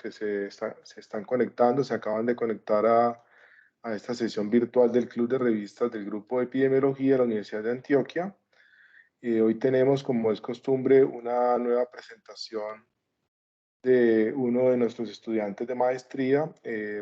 que se están conectando, se acaban de conectar a esta sesión virtual del Club de Revistas del Grupo de Epidemiología de la Universidad de Antioquia. Hoy tenemos, como es costumbre, una nueva presentación de uno de nuestros estudiantes de maestría.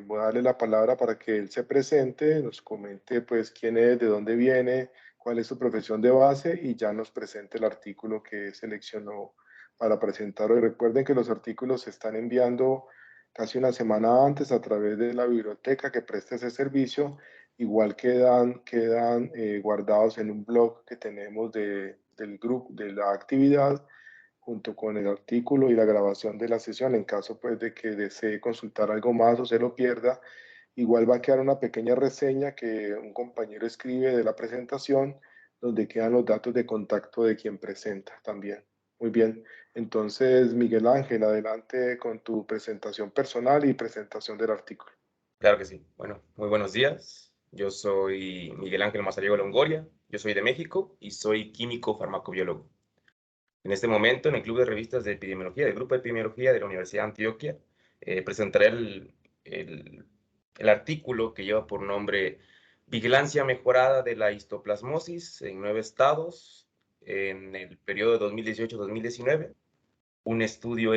Voy a darle la palabra para que él se presente, nos comente pues quién es, de dónde viene, cuál es su profesión de base y ya nos presente el artículo que seleccionó para presentar hoy. Recuerden que los artículos se están enviando casi una semana antes a través de la biblioteca que presta ese servicio. Igual quedan guardados en un blog que tenemos del grupo, de la actividad, junto con el artículo y la grabación de la sesión. En caso pues de que desee consultar algo más o se lo pierda, igual va a quedar una pequeña reseña que un compañero escribe de la presentación, donde quedan los datos de contacto de quien presenta también. Muy bien, entonces Miguel Ángel, adelante con tu presentación personal y presentación del artículo. Claro que sí. Bueno, muy buenos días. Yo soy Miguel Ángel Mazariego Longoria. Yo soy de México y soy químico farmacobiólogo. En este momento, en el Club de Revistas de Epidemiología, del Grupo de Epidemiología de la Universidad de Antioquia, presentaré el- el artículo que lleva por nombre Vigilancia mejorada de la histoplasmosis en 9 estados en el periodo 2018-2019. Un estudio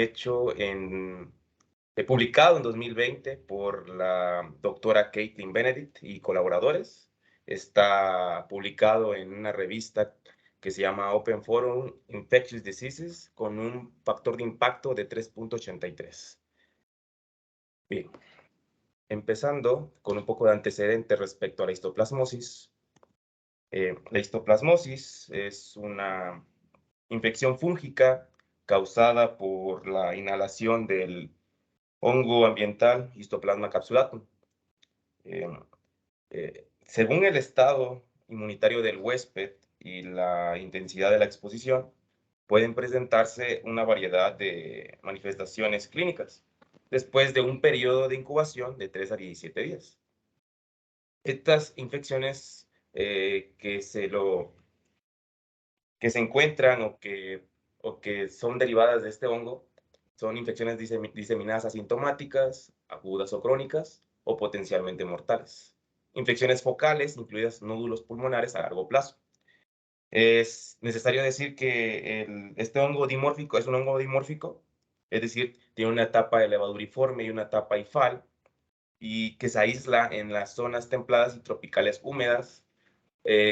publicado en 2020 por la doctora Caitlin Benedict y colaboradores. Está publicado en una revista que se llama Open Forum Infectious Diseases con un factor de impacto de 3.83. Bien, empezando con un poco de antecedente respecto a la histoplasmosis. La histoplasmosis es una infección fúngica causada por la inhalación del hongo ambiental Histoplasma capsulatum. Eh, Según el estado inmunitario del huésped y la intensidad de la exposición, pueden presentarse una variedad de manifestaciones clínicas después de un periodo de incubación de 3 a 17 días. Estas infecciones que se encuentran o que son derivadas de este hongo son infecciones diseminadas asintomáticas, agudas o crónicas, o potencialmente mortales. Infecciones focales, incluidas nódulos pulmonares a largo plazo. Es necesario decir que este hongo dimórfico es un hongo dimórfico, es decir, tiene una etapa de levaduriforme y una etapa hifal, y que se aísla en las zonas templadas y tropicales húmedas,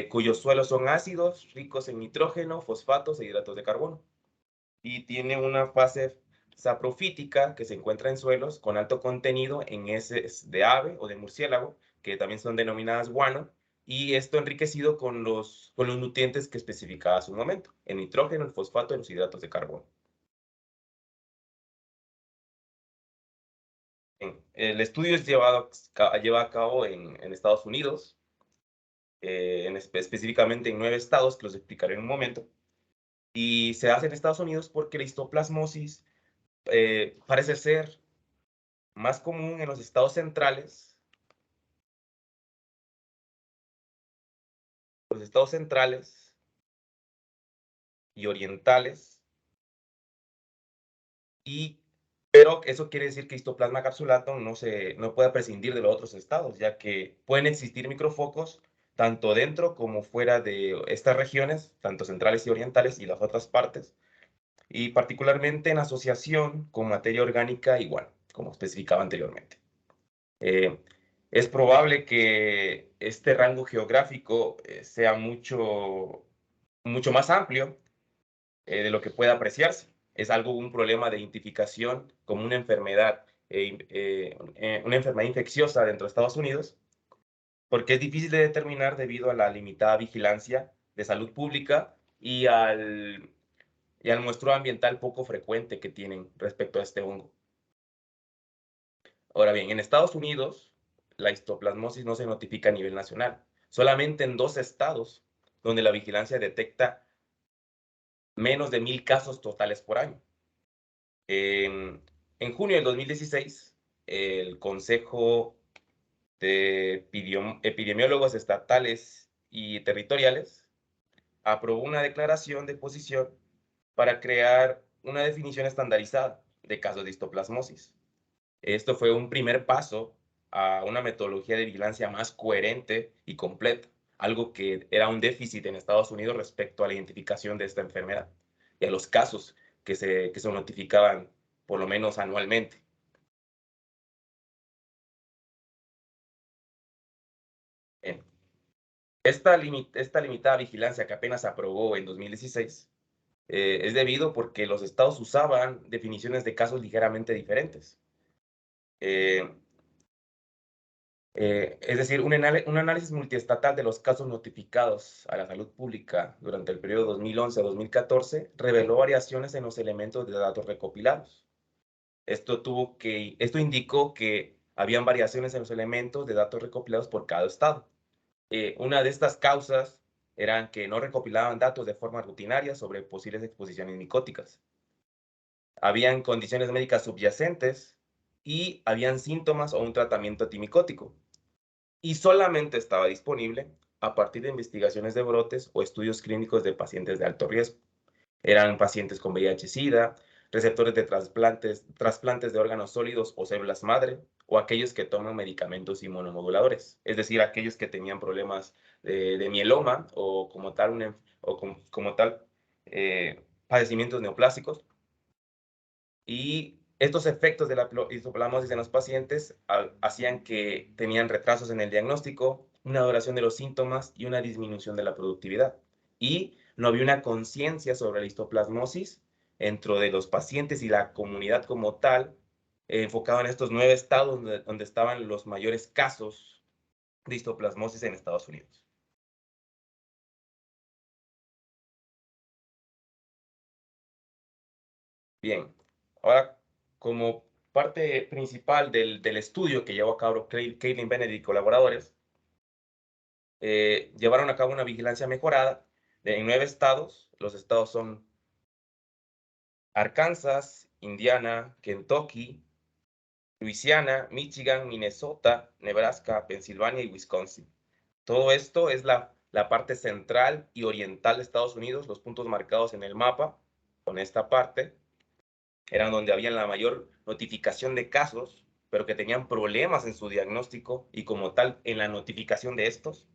cuyos suelos son ácidos, ricos en nitrógeno, fosfatos e hidratos de carbono. Y tiene una fase saprofítica que se encuentra en suelos con alto contenido en heces de ave o de murciélago, que también son denominadas guano, y esto enriquecido con los nutrientes que especificaba hace un momento, el nitrógeno, el fosfato y los hidratos de carbono. El estudio lleva a cabo en Estados Unidos, específicamente en 9 estados, que los explicaré en un momento. Y se hace en Estados Unidos porque la histoplasmosis parece ser más común en los estados centrales y orientales, pero eso quiere decir que Histoplasma capsulatum no puede prescindir de los otros estados, ya que pueden existir microfocos tanto dentro como fuera de estas regiones, tanto centrales y orientales y las otras partes, y particularmente en asociación con materia orgánica igual, como especificaba anteriormente. Eh, es probable que este rango geográfico sea mucho más amplio de lo que pueda apreciarse. Es un problema de identificación como una enfermedad infecciosa dentro de Estados Unidos, porque es difícil de determinar debido a la limitada vigilancia de salud pública y al muestreo ambiental poco frecuente que tienen respecto a este hongo. Ahora bien, en Estados Unidos, la histoplasmosis no se notifica a nivel nacional, solamente en 2 estados, donde la vigilancia detecta menos de 1,000 casos totales por año. En junio del 2016, el Consejo de Epidemiólogos Estatales y Territoriales aprobó una declaración de posición para crear una definición estandarizada de casos de histoplasmosis. Esto fue un primer paso a una metodología de vigilancia más coherente y completa, algo que era un déficit en Estados Unidos respecto a la identificación de esta enfermedad y a los casos que se notificaban por lo menos anualmente. Bien. Esta limitada vigilancia que apenas se aprobó en 2016 es debido porque los estados usaban definiciones de casos ligeramente diferentes. Eh, es decir, un análisis multiestatal de los casos notificados a la salud pública durante el periodo 2011 a 2014 reveló variaciones en los elementos de datos recopilados. Esto indicó que habían variaciones en los elementos de datos recopilados por cada estado. Una de estas causas eran que no recopilaban datos de forma rutinaria sobre posibles exposiciones micóticas. Habían condiciones médicas subyacentes y habían síntomas o un tratamiento antimicótico. Y solamente estaba disponible a partir de investigaciones de brotes o estudios clínicos de pacientes de alto riesgo. Eran pacientes con VIH-Sida, receptores de trasplantes de órganos sólidos o células madre, o aquellos que toman medicamentos inmunomoduladores, es decir, aquellos que tenían problemas de mieloma o como tal, padecimientos neoplásicos. Y estos efectos de la isoplasmosis en los pacientes hacían que tenían retrasos en el diagnóstico, una duración de los síntomas y una disminución de la productividad. Y no había una conciencia sobre la histoplasmosis dentro de los pacientes y la comunidad como tal, enfocado en estos 9 estados donde estaban los mayores casos de histoplasmosis en Estados Unidos. Bien, ahora como parte principal del estudio que llevó a cabo Caitlin Benedict y colaboradores, llevaron a cabo una vigilancia mejorada en 9 estados. Los estados son Arkansas, Indiana, Kentucky, Luisiana, Michigan, Minnesota, Nebraska, Pensilvania y Wisconsin. Todo esto es la parte central y oriental de Estados Unidos, los puntos marcados en el mapa con esta parte. Eran donde había la mayor notificación de casos, pero que tenían problemas en su diagnóstico y como tal en la notificación de estos.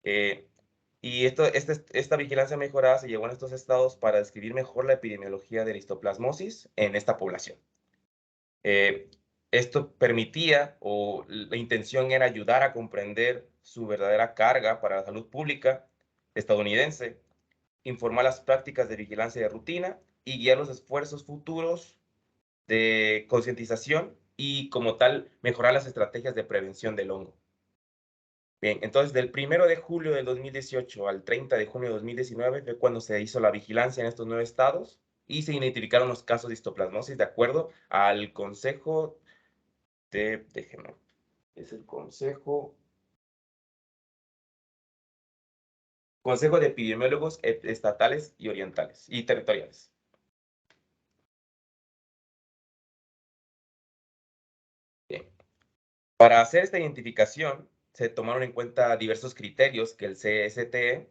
Y esta vigilancia mejorada se llevó en estos estados para describir mejor la epidemiología de la histoplasmosis en esta población. Esto permitía, o la intención era ayudar a comprender su verdadera carga para la salud pública estadounidense, informar las prácticas de vigilancia de rutina y guiar los esfuerzos futuros de concientización y como tal mejorar las estrategias de prevención del hongo. Bien, entonces del 1 de julio del 2018 al 30 de junio de 2019 fue cuando se hizo la vigilancia en estos 9 estados y se identificaron los casos de histoplasmosis de acuerdo al Consejo déjenme, es el Consejo de Epidemiólogos Estatales y Orientales y Territoriales. Bien. Para hacer esta identificación, se tomaron en cuenta diversos criterios que el CSTE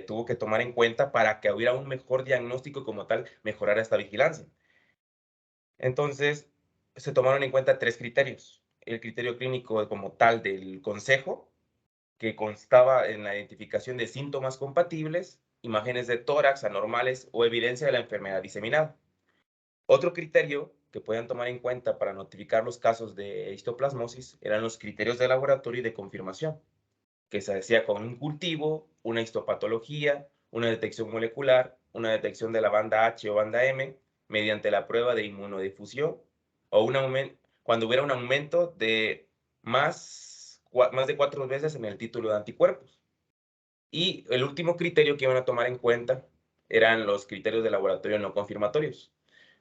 tuvo que tomar en cuenta para que hubiera un mejor diagnóstico como tal, mejorar esta vigilancia. Entonces, se tomaron en cuenta 3 criterios. El criterio clínico como tal del consejo, que constaba en la identificación de síntomas compatibles, imágenes de tórax anormales o evidencia de la enfermedad diseminada. Otro criterio que pueden tomar en cuenta para notificar los casos de histoplasmosis eran los criterios de laboratorio y de confirmación, que se hacía con un cultivo, una histopatología, una detección molecular, una detección de la banda H o banda M, mediante la prueba de inmunodifusión, o cuando hubiera un aumento de más de 4 veces en el título de anticuerpos. Y el último criterio que iban a tomar en cuenta eran los criterios de laboratorio no confirmatorios.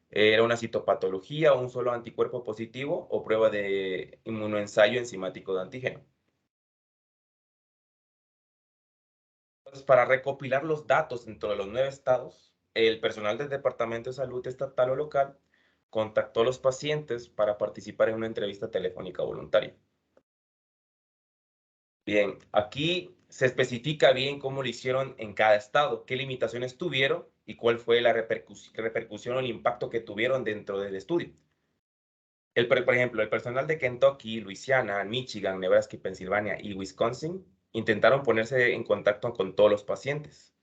Era una citopatología o un solo anticuerpo positivo o prueba de inmunoensayo enzimático de antígeno. Entonces, para recopilar los datos dentro de los 9 estados, el personal del Departamento de Salud estatal o local contactó a los pacientes para participar en una entrevista telefónica voluntaria. Bien, aquí se especifica bien cómo lo hicieron en cada estado, qué limitaciones tuvieron y cuál fue la repercusión o el impacto que tuvieron dentro del estudio. Por ejemplo, el personal de Kentucky, Luisiana, Michigan, Nebraska, Pensilvania y Wisconsin intentaron ponerse en contacto con todos los pacientes.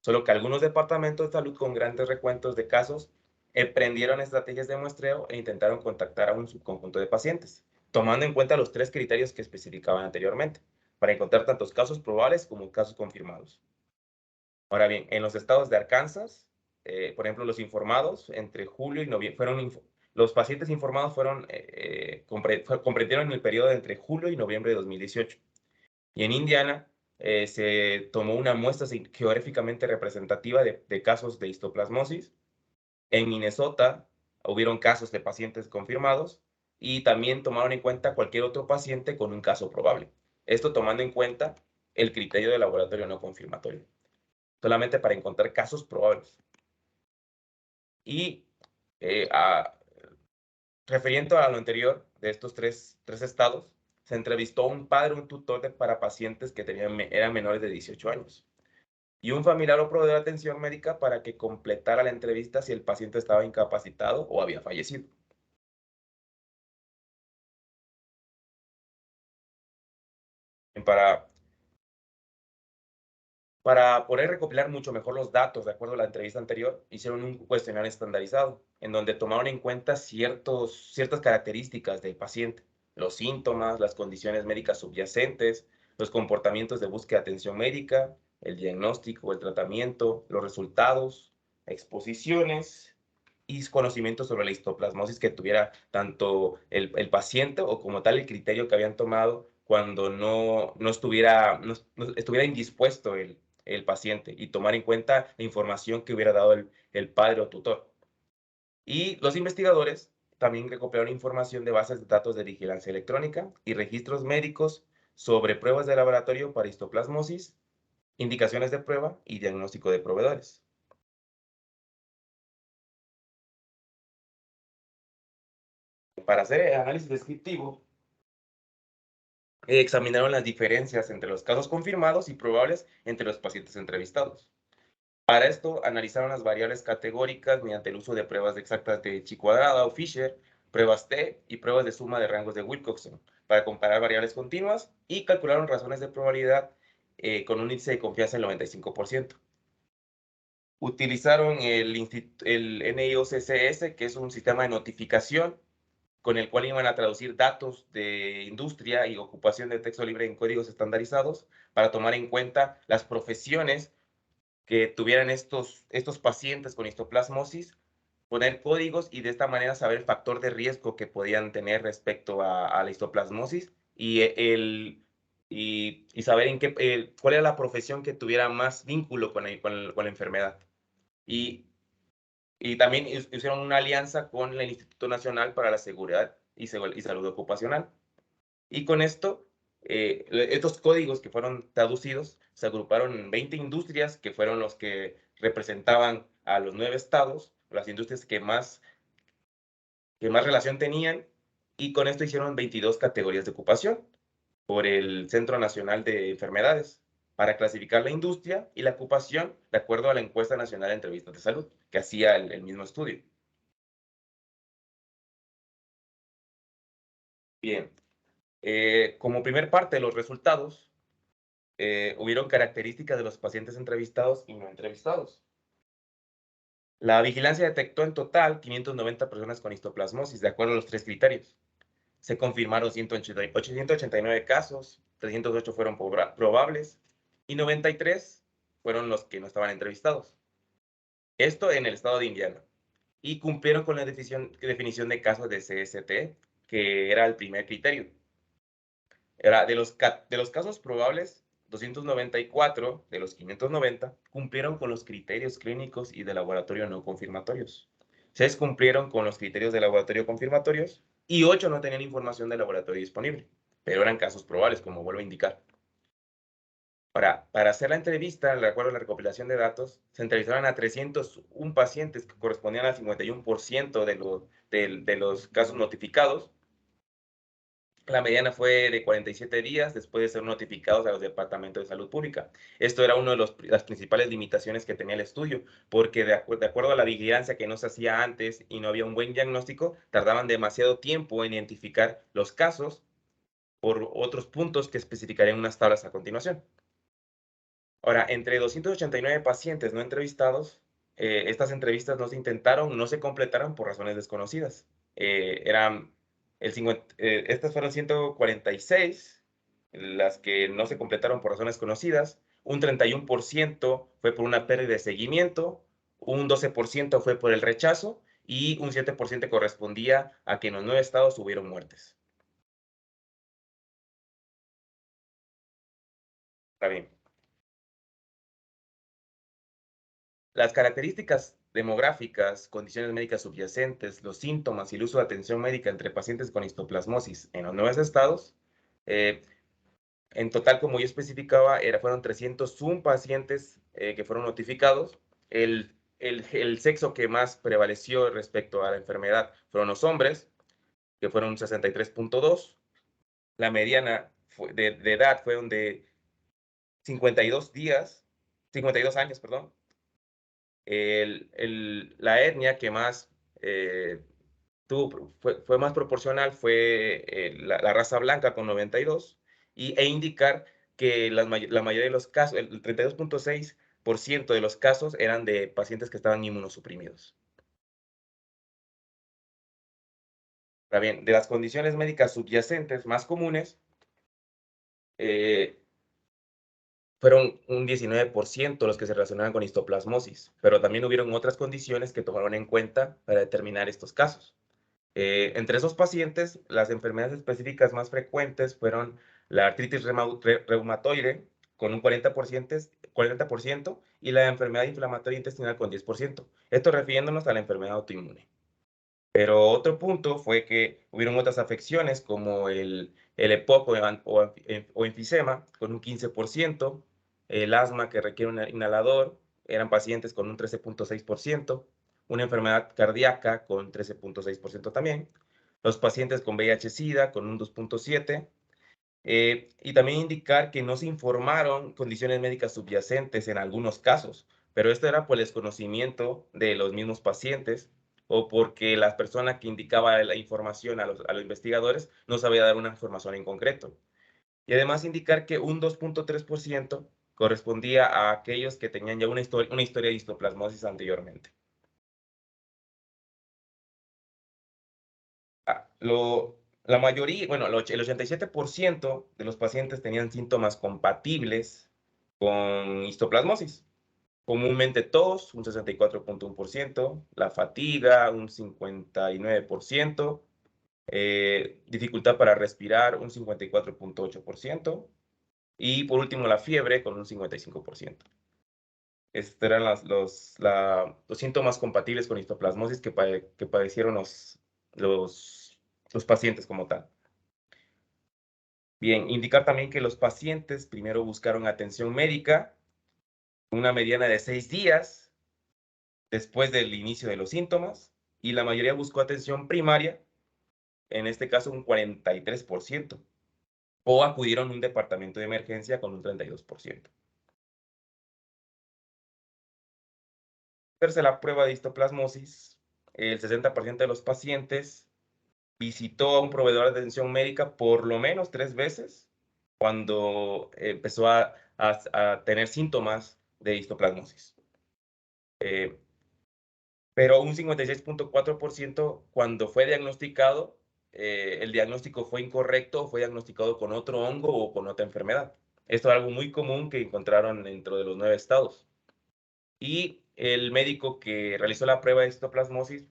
Solo que algunos departamentos de salud con grandes recuentos de casos emprendieron estrategias de muestreo e intentaron contactar a un subconjunto de pacientes, tomando en cuenta los 3 criterios que especificaban anteriormente, para encontrar tantos casos probables como casos confirmados. Ahora bien, en los estados de Arkansas, por ejemplo, los informados entre julio y noviembre, los pacientes informados comprendieron el periodo entre julio y noviembre de 2018. Y en Indiana se tomó una muestra geográficamente representativa de casos de histoplasmosis. En Minnesota hubieron casos de pacientes confirmados y también tomaron en cuenta cualquier otro paciente con un caso probable. Esto tomando en cuenta el criterio de laboratorio no confirmatorio, solamente para encontrar casos probables. Y refiriendo a lo anterior de estos tres estados, se entrevistó a un padre, un tutor para pacientes que eran menores de 18 años y un familiar o proveedor de atención médica para que completara la entrevista si el paciente estaba incapacitado o había fallecido. Para poder recopilar mucho mejor los datos de acuerdo a la entrevista anterior, hicieron un cuestionario estandarizado en donde tomaron en cuenta ciertas características del paciente, los síntomas, las condiciones médicas subyacentes, los comportamientos de búsqueda de atención médica, el diagnóstico, el tratamiento, los resultados, exposiciones y conocimientos sobre la histoplasmosis que tuviera tanto el paciente o como tal el criterio que habían tomado cuando no estuviera indispuesto el paciente y tomar en cuenta la información que hubiera dado el padre o tutor. Y los investigadores también recopilaron información de bases de datos de vigilancia electrónica y registros médicos sobre pruebas de laboratorio para histoplasmosis, indicaciones de prueba y diagnóstico de proveedores. Para hacer el análisis descriptivo, examinaron las diferencias entre los casos confirmados y probables entre los pacientes entrevistados. Para esto, analizaron las variables categóricas mediante el uso de pruebas exactas de chi cuadrada o Fisher, pruebas T y pruebas de suma de rangos de Wilcoxon para comparar variables continuas y calcularon razones de probabilidad con un índice de confianza del 95%. Utilizaron el NIOCCS, que es un sistema de notificación con el cual iban a traducir datos de industria y ocupación de texto libre en códigos estandarizados para tomar en cuenta las profesiones que tuvieran estos pacientes con histoplasmosis, poner códigos y de esta manera saber el factor de riesgo que podían tener respecto a la histoplasmosis y, saber cuál era la profesión que tuviera más vínculo con la enfermedad. Y también hicieron una alianza con el Instituto Nacional para la Seguridad y Salud Ocupacional. Y con esto, estos códigos que fueron traducidos se agruparon en 20 industrias que fueron los que representaban a los 9 estados, las industrias que más relación tenían, y con esto hicieron 22 categorías de ocupación por el Centro Nacional de Enfermedades para clasificar la industria y la ocupación de acuerdo a la Encuesta Nacional de Entrevistas de Salud, que hacía el mismo estudio. Bien, como primer parte de los resultados, hubieron características de los pacientes entrevistados y no entrevistados. La vigilancia detectó en total 590 personas con histoplasmosis, de acuerdo a los 3 criterios. Se confirmaron 189 casos, 308 fueron probables y 93 fueron los que no estaban entrevistados. Esto en el estado de Indiana. Y cumplieron con la definición de casos de CST, que era el primer criterio. Era de los casos probables, 294 de los 590 cumplieron con los criterios clínicos y de laboratorio no confirmatorios. 6 cumplieron con los criterios de laboratorio confirmatorios y 8 no tenían información de laboratorio disponible, pero eran casos probables, como vuelvo a indicar. Para hacer la entrevista, de acuerdo a la recopilación de datos, se entrevistaron a 301 pacientes que correspondían al 51% de los casos notificados La mediana fue de 47 días después de ser notificados a los departamentos de salud pública. Esto era una de las principales limitaciones que tenía el estudio, porque de acuerdo a la vigilancia que no se hacía antes y no había un buen diagnóstico, tardaban demasiado tiempo en identificar los casos por otros puntos que especificaré en unas tablas a continuación. Ahora, entre 289 pacientes no entrevistados, estas entrevistas no se intentaron, no se completaron por razones desconocidas. Estas fueron 146 las que no se completaron por razones conocidas, un 31% fue por una pérdida de seguimiento, un 12% fue por el rechazo y un 7% correspondía a que en los 9 estados hubieron muertes. Está bien. Las características demográficas, condiciones médicas subyacentes, los síntomas y el uso de atención médica entre pacientes con histoplasmosis en los 9 estados, en total, como yo especificaba, fueron 301 pacientes que fueron notificados. El sexo que más prevaleció respecto a la enfermedad fueron los hombres, que fueron 63.2. La mediana de edad fueron de 52 años, perdón. La etnia que más fue más proporcional fue la raza blanca con 92 e indicar que la mayoría de los casos, el 32.6% de los casos eran de pacientes que estaban inmunosuprimidos. Ahora bien, de las condiciones médicas subyacentes más comunes, fueron un 19% los que se relacionaban con histoplasmosis, pero también hubieron otras condiciones que tomaron en cuenta para determinar estos casos. Entre esos pacientes, las enfermedades específicas más frecuentes fueron la artritis reumatoide con un 40% y la enfermedad inflamatoria intestinal con 10%. Esto refiriéndonos a la enfermedad autoinmune. Pero otro punto fue que hubieron otras afecciones como el EPOC o enfisema con un 15%, el asma que requiere un inhalador, eran pacientes con un 13.6%, una enfermedad cardíaca con 13.6% también, los pacientes con VIH-Sida con un 2.7%, y también indicar que no se informaron condiciones médicas subyacentes en algunos casos, pero esto era por el desconocimiento de los mismos pacientes o porque la persona que indicaba la información a los investigadores no sabía dar una información en concreto. Y además indicar que un 2.3% correspondía a aquellos que tenían ya una historia de histoplasmosis anteriormente. La mayoría, bueno, el 87% de los pacientes tenían síntomas compatibles con histoplasmosis. Comúnmente tos, un 64.1%, la fatiga, un 59%, dificultad para respirar, un 54.8%, y por último la fiebre con un 55%. Estos eran los síntomas compatibles con histoplasmosis que padecieron los pacientes como tal. Bien, indicar también que los pacientes primero buscaron atención médica, una mediana de 6 días después del inicio de los síntomas, y la mayoría buscó atención primaria, en este caso un 43%, o acudieron a un departamento de emergencia con un 32%. Hacerse la prueba de histoplasmosis, el 60% de los pacientes visitó a un proveedor de atención médica por lo menos 3 veces cuando empezó a tener síntomas de histoplasmosis. Pero un 56.4% cuando fue diagnosticado, el diagnóstico fue incorrecto, fue diagnosticado con otro hongo o con otra enfermedad. Esto es algo muy común que encontraron dentro de los 9 estados. Y el médico que realizó la prueba de histoplasmosis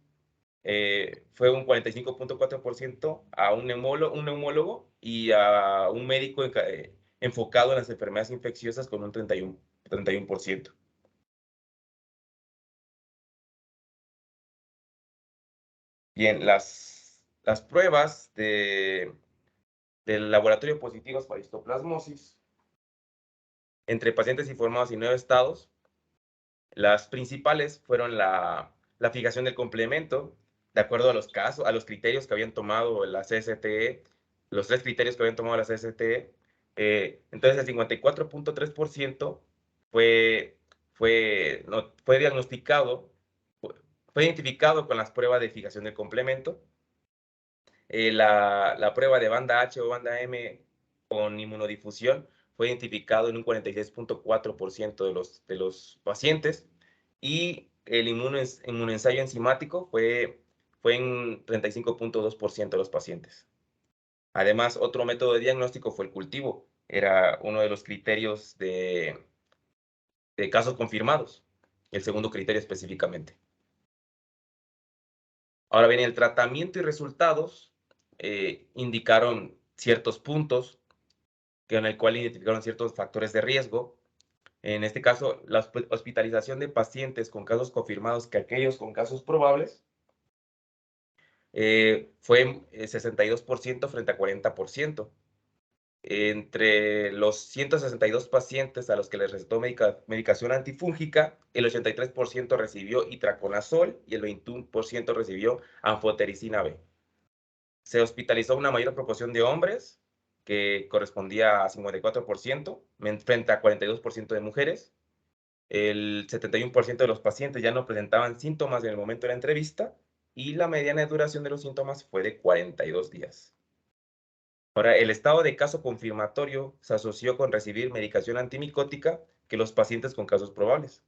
fue un 45.4% a un neumólogo y a un médico enfocado en las enfermedades infecciosas con un 31%. Bien, las pruebas del laboratorio positivas para histoplasmosis entre pacientes informados y 9 estados, las principales fueron la fijación del complemento, de acuerdo a los casos, a los criterios que habían tomado la CSTE los 3 criterios que habían tomado las CSTE. Entonces, el 54.3% fue diagnosticado, fue identificado con las pruebas de fijación del complemento. La prueba de banda H o banda M con inmunodifusión fue identificado en un 46.4% de los pacientes, y el inmunoensayo enzimático fue en 35.2% de los pacientes. Además, otro método de diagnóstico fue el cultivo. Era uno de los criterios de casos confirmados, el segundo criterio específicamente. Ahora bien, el tratamiento y resultados indicaron ciertos puntos en el cual identificaron ciertos factores de riesgo. En este caso, la hospitalización de pacientes con casos confirmados que aquellos con casos probables fue 62% frente a 40%. Entre los 162 pacientes a los que les recetó medicación antifúngica, el 83% recibió itraconazol y el 21% recibió anfotericina B. Se hospitalizó una mayor proporción de hombres, que correspondía a 54%, frente a 42% de mujeres. El 71% de los pacientes ya no presentaban síntomas en el momento de la entrevista, y la mediana de duración de los síntomas fue de 42 días. Ahora, el estado de caso confirmatorio se asoció con recibir medicación antimicótica que los pacientes con casos probables.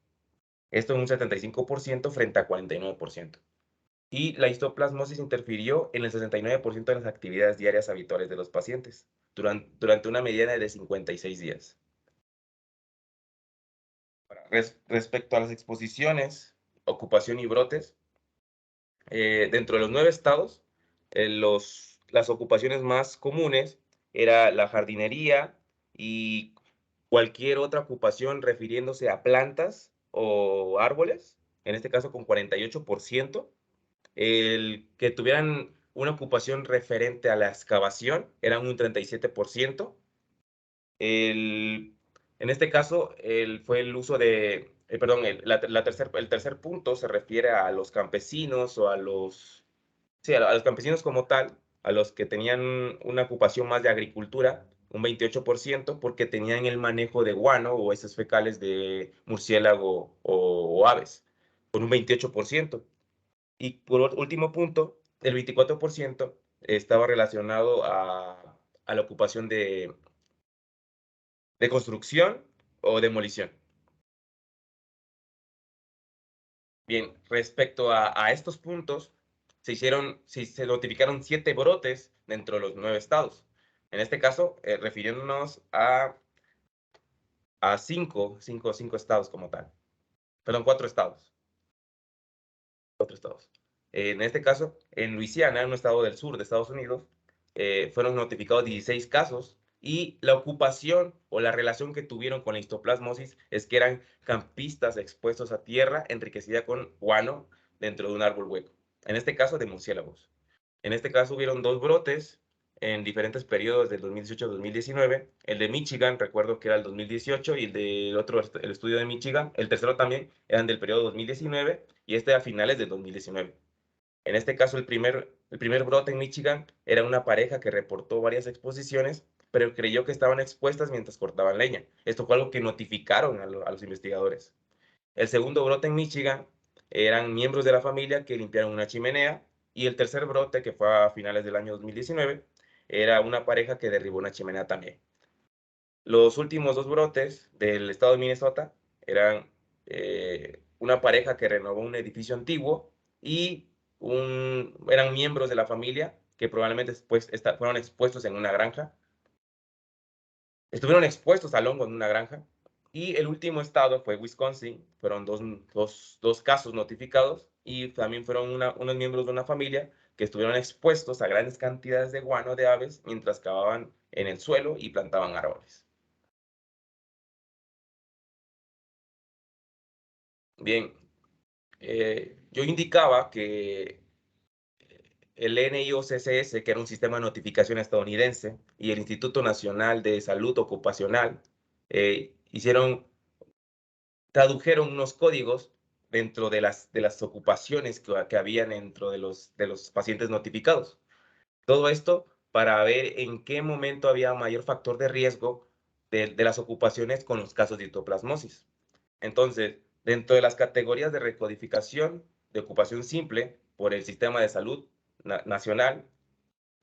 Esto en un 75% frente a 49%. Y la histoplasmosis interfirió en el 69% de las actividades diarias habituales de los pacientes, durante una mediana de 56 días. Respecto a las exposiciones, ocupación y brotes, dentro de los 9 estados, las ocupaciones más comunes era la jardinería y cualquier otra ocupación refiriéndose a plantas o árboles, en este caso con 48%. El que tuvieran una ocupación referente a la excavación eran un 37%. En este caso, fue el uso de, perdón, el tercer punto se refiere a los campesinos o a los campesinos como tal, a los que tenían una ocupación más de agricultura, un 28%, porque tenían el manejo de guano o heces fecales de murciélago o aves, con un 28%. Y por último punto, el 24% estaba relacionado a la ocupación de construcción o demolición. Bien, respecto a estos puntos, se notificaron 7 brotes dentro de los 9 estados. En este caso, refiriéndonos a 5 estados como tal. Perdón, 4 estados. 4 estados. En este caso, en Luisiana, en un estado del sur de Estados Unidos, fueron notificados 16 casos, y la ocupación o la relación que tuvieron con la histoplasmosis es que eran campistas expuestos a tierra enriquecida con guano dentro de un árbol hueco. En este caso, de murciélagos. En este caso hubieron 2 brotes en diferentes periodos del 2018 al 2019. El de Michigan, recuerdo que era el 2018, y el del otro, el estudio de Michigan, el tercero también, eran del periodo 2019, y este a finales del 2019. En este caso, el primer brote en Michigan era una pareja que reportó varias exposiciones, pero creyó que estaban expuestas mientras cortaban leña. Esto fue algo que notificaron a los investigadores. El segundo brote en Michigan eran miembros de la familia que limpiaron una chimenea, y el tercer brote, que fue a finales del año 2019, era una pareja que derribó una chimenea también. Los últimos 2 brotes del estado de Minnesota eran una pareja que renovó un edificio antiguo, y eran miembros de la familia que probablemente después fueron expuestos en una granja. Estuvieron expuestos al hongo en una granja. Y el último estado fue Wisconsin. Fueron dos casos notificados, y también fueron unos miembros de una familia que estuvieron expuestos a grandes cantidades de guano de aves mientras cavaban en el suelo y plantaban árboles. Bien, yo indicaba que el NIOCCS, que era un sistema de notificación estadounidense, y el Instituto Nacional de Salud Ocupacional, tradujeron unos códigos dentro de las ocupaciones que habían dentro de los pacientes notificados. Todo esto para ver en qué momento había mayor factor de riesgo de las ocupaciones con los casos de histoplasmosis. Entonces, dentro de las categorías de recodificación de ocupación simple por el Sistema de Salud Nacional,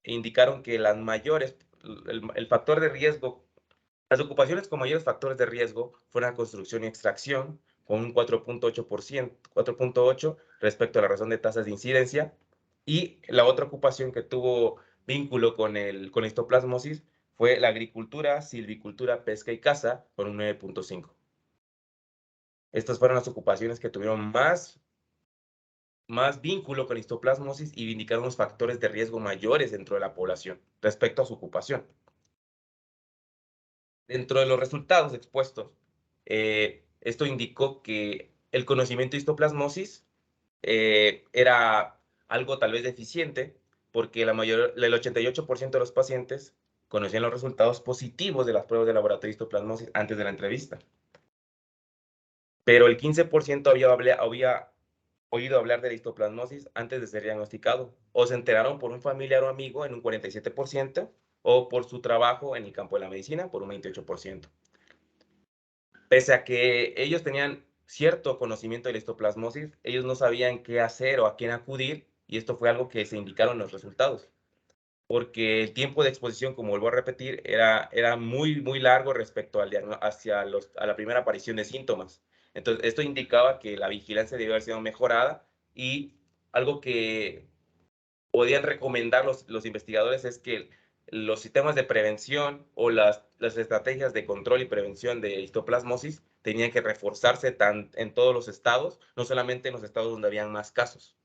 indicaron que las mayores, el factor de riesgo, las ocupaciones con mayores factores de riesgo fueron la construcción y extracción, con un 4.8%, 4.8 respecto a la razón de tasas de incidencia, y la otra ocupación que tuvo vínculo con la histoplasmosis fue la agricultura, silvicultura, pesca y caza, con un 9.5. Estas fueron las ocupaciones que tuvieron más vínculo con histoplasmosis y indicaron los factores de riesgo mayores dentro de la población respecto a su ocupación. Dentro de los resultados expuestos, esto indicó que el conocimiento de histoplasmosis era algo tal vez deficiente, porque el 88% de los pacientes conocían los resultados positivos de las pruebas de laboratorio de histoplasmosis antes de la entrevista. Pero el 15% había oído hablar de la histoplasmosis antes de ser diagnosticado, o se enteraron por un familiar o amigo en un 47%, o por su trabajo en el campo de la medicina por un 28%. Pese a que ellos tenían cierto conocimiento de la histoplasmosis, ellos no sabían qué hacer o a quién acudir, y esto fue algo que se indicaron en los resultados, porque el tiempo de exposición, como vuelvo a repetir, era muy, muy largo respecto a la primera aparición de síntomas. Entonces, esto indicaba que la vigilancia debía haber sido mejorada, y algo que podían recomendar los investigadores es que los sistemas de prevención o las estrategias de control y prevención de histoplasmosis tenían que reforzarse en todos los estados, no solamente en los estados donde habían más casos.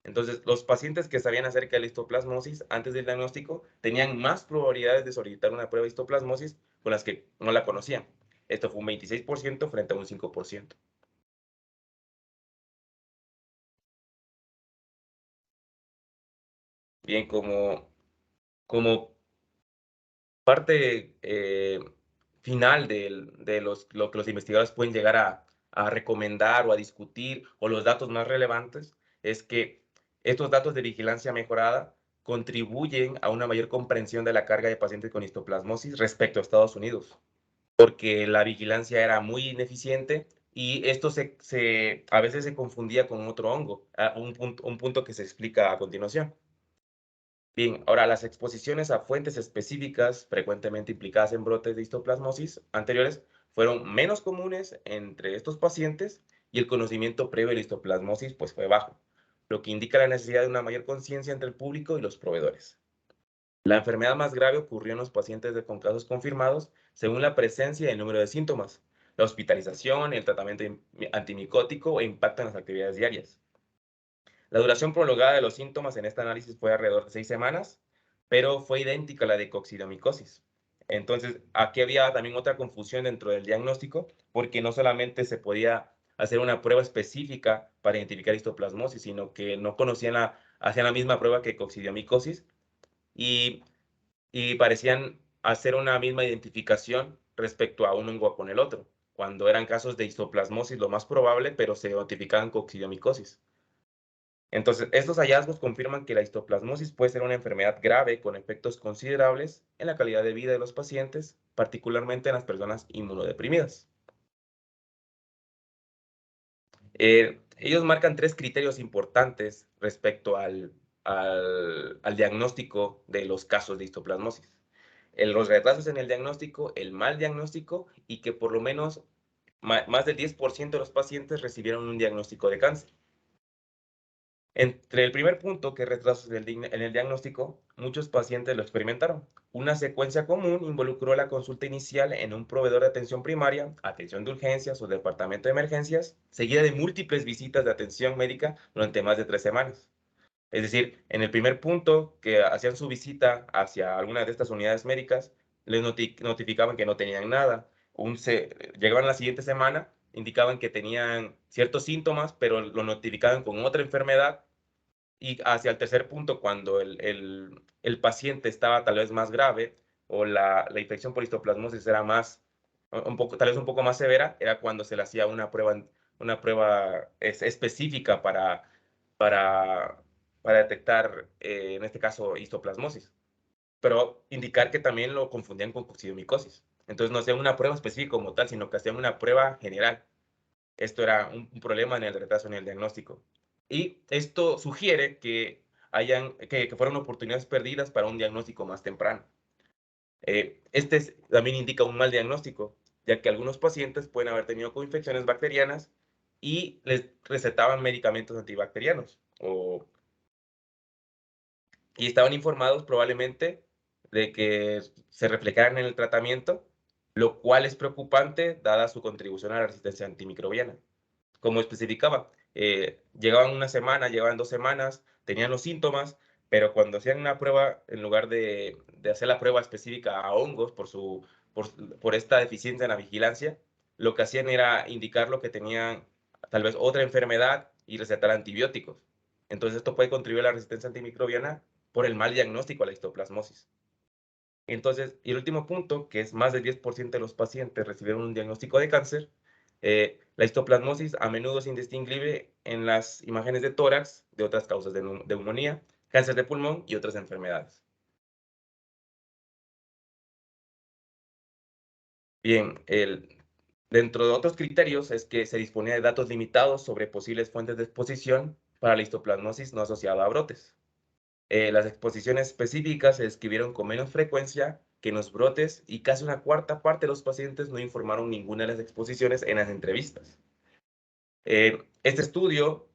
Entonces, los pacientes que sabían acerca de la histoplasmosis antes del diagnóstico tenían más probabilidades de solicitar una prueba de histoplasmosis con las que no la conocían. Esto fue un 26% frente a un 5%. Bien, como parte final de lo que los investigadores pueden llegar a recomendar o a discutir, o los datos más relevantes, es que estos datos de vigilancia mejorada contribuyen a una mayor comprensión de la carga de pacientes con histoplasmosis respecto a Estados Unidos, porque la vigilancia era muy ineficiente, y esto a veces se confundía con otro hongo, un punto que se explica a continuación. Bien, ahora las exposiciones a fuentes específicas frecuentemente implicadas en brotes de histoplasmosis anteriores fueron menos comunes entre estos pacientes, y el conocimiento previo de la histoplasmosis pues fue bajo, lo que indica la necesidad de una mayor conciencia entre el público y los proveedores. La enfermedad más grave ocurrió en los pacientes con casos confirmados según la presencia y el número de síntomas, la hospitalización, el tratamiento antimicótico e impacto en las actividades diarias. La duración prolongada de los síntomas en este análisis fue alrededor de 6 semanas, pero fue idéntica a la de coccidiomicosis. Entonces, aquí había también otra confusión dentro del diagnóstico, porque no solamente se podía hacer una prueba específica para identificar histoplasmosis, sino que no hacían la misma prueba que coccidiomicosis, y, y parecían hacer una misma identificación respecto a un hongo con el otro, cuando eran casos de histoplasmosis lo más probable, pero se notificaban coccidiomicosis. Entonces, estos hallazgos confirman que la histoplasmosis puede ser una enfermedad grave con efectos considerables en la calidad de vida de los pacientes, particularmente en las personas inmunodeprimidas. Ellos marcan 3 criterios importantes respecto al diagnóstico de los casos de histoplasmosis: los retrasos en el diagnóstico, el mal diagnóstico, y que por lo menos más del 10% de los pacientes recibieron un diagnóstico de cáncer. Entre el primer punto, que es retrasos en el diagnóstico, muchos pacientes lo experimentaron. Una secuencia común involucró la consulta inicial en un proveedor de atención primaria, atención de urgencias o departamento de emergencias, seguida de múltiples visitas de atención médica durante más de 3 semanas. Es decir, en el primer punto, que hacían su visita hacia alguna de estas unidades médicas, les notificaban que no tenían nada. Llegaban la siguiente semana, indicaban que tenían ciertos síntomas, pero lo notificaban con otra enfermedad. Y hacia el tercer punto, cuando el paciente estaba tal vez más grave, o la infección por histoplasmosis era tal vez un poco más severa, era cuando se le hacía una prueba específica para, para detectar, en este caso, histoplasmosis. pero indicar que también lo confundían con coccidiomicosis. Entonces no hacían una prueba específica como tal, sino que hacían una prueba general. Esto era un problema en el retraso en el diagnóstico. Y esto sugiere que fueron oportunidades perdidas para un diagnóstico más temprano. También indica un mal diagnóstico, ya que algunos pacientes pueden haber tenido coinfecciones bacterianas y les recetaban medicamentos antibacterianos y estaban informados probablemente de que se reflejaran en el tratamiento, lo cual es preocupante dada su contribución a la resistencia antimicrobiana. Como especificaba, llegaban una semana, llegaban 2 semanas, tenían los síntomas, pero cuando hacían una prueba, en lugar de hacer la prueba específica a hongos por esta deficiencia en la vigilancia, lo que hacían era indicar lo que tenían tal vez otra enfermedad y recetar antibióticos. Entonces esto puede contribuir a la resistencia antimicrobiana por el mal diagnóstico a la histoplasmosis. Entonces, y el último punto, que es más del 10% de los pacientes recibieron un diagnóstico de cáncer, la histoplasmosis a menudo es indistinguible en las imágenes de tórax de otras causas de neumonía, cáncer de pulmón y otras enfermedades. Bien, dentro de otros criterios es que se disponía de datos limitados sobre posibles fuentes de exposición para la histoplasmosis no asociada a brotes. Las exposiciones específicas se describieron con menos frecuencia que en los brotes y casi una cuarta parte de los pacientes no informaron ninguna de las exposiciones en las entrevistas. Este estudio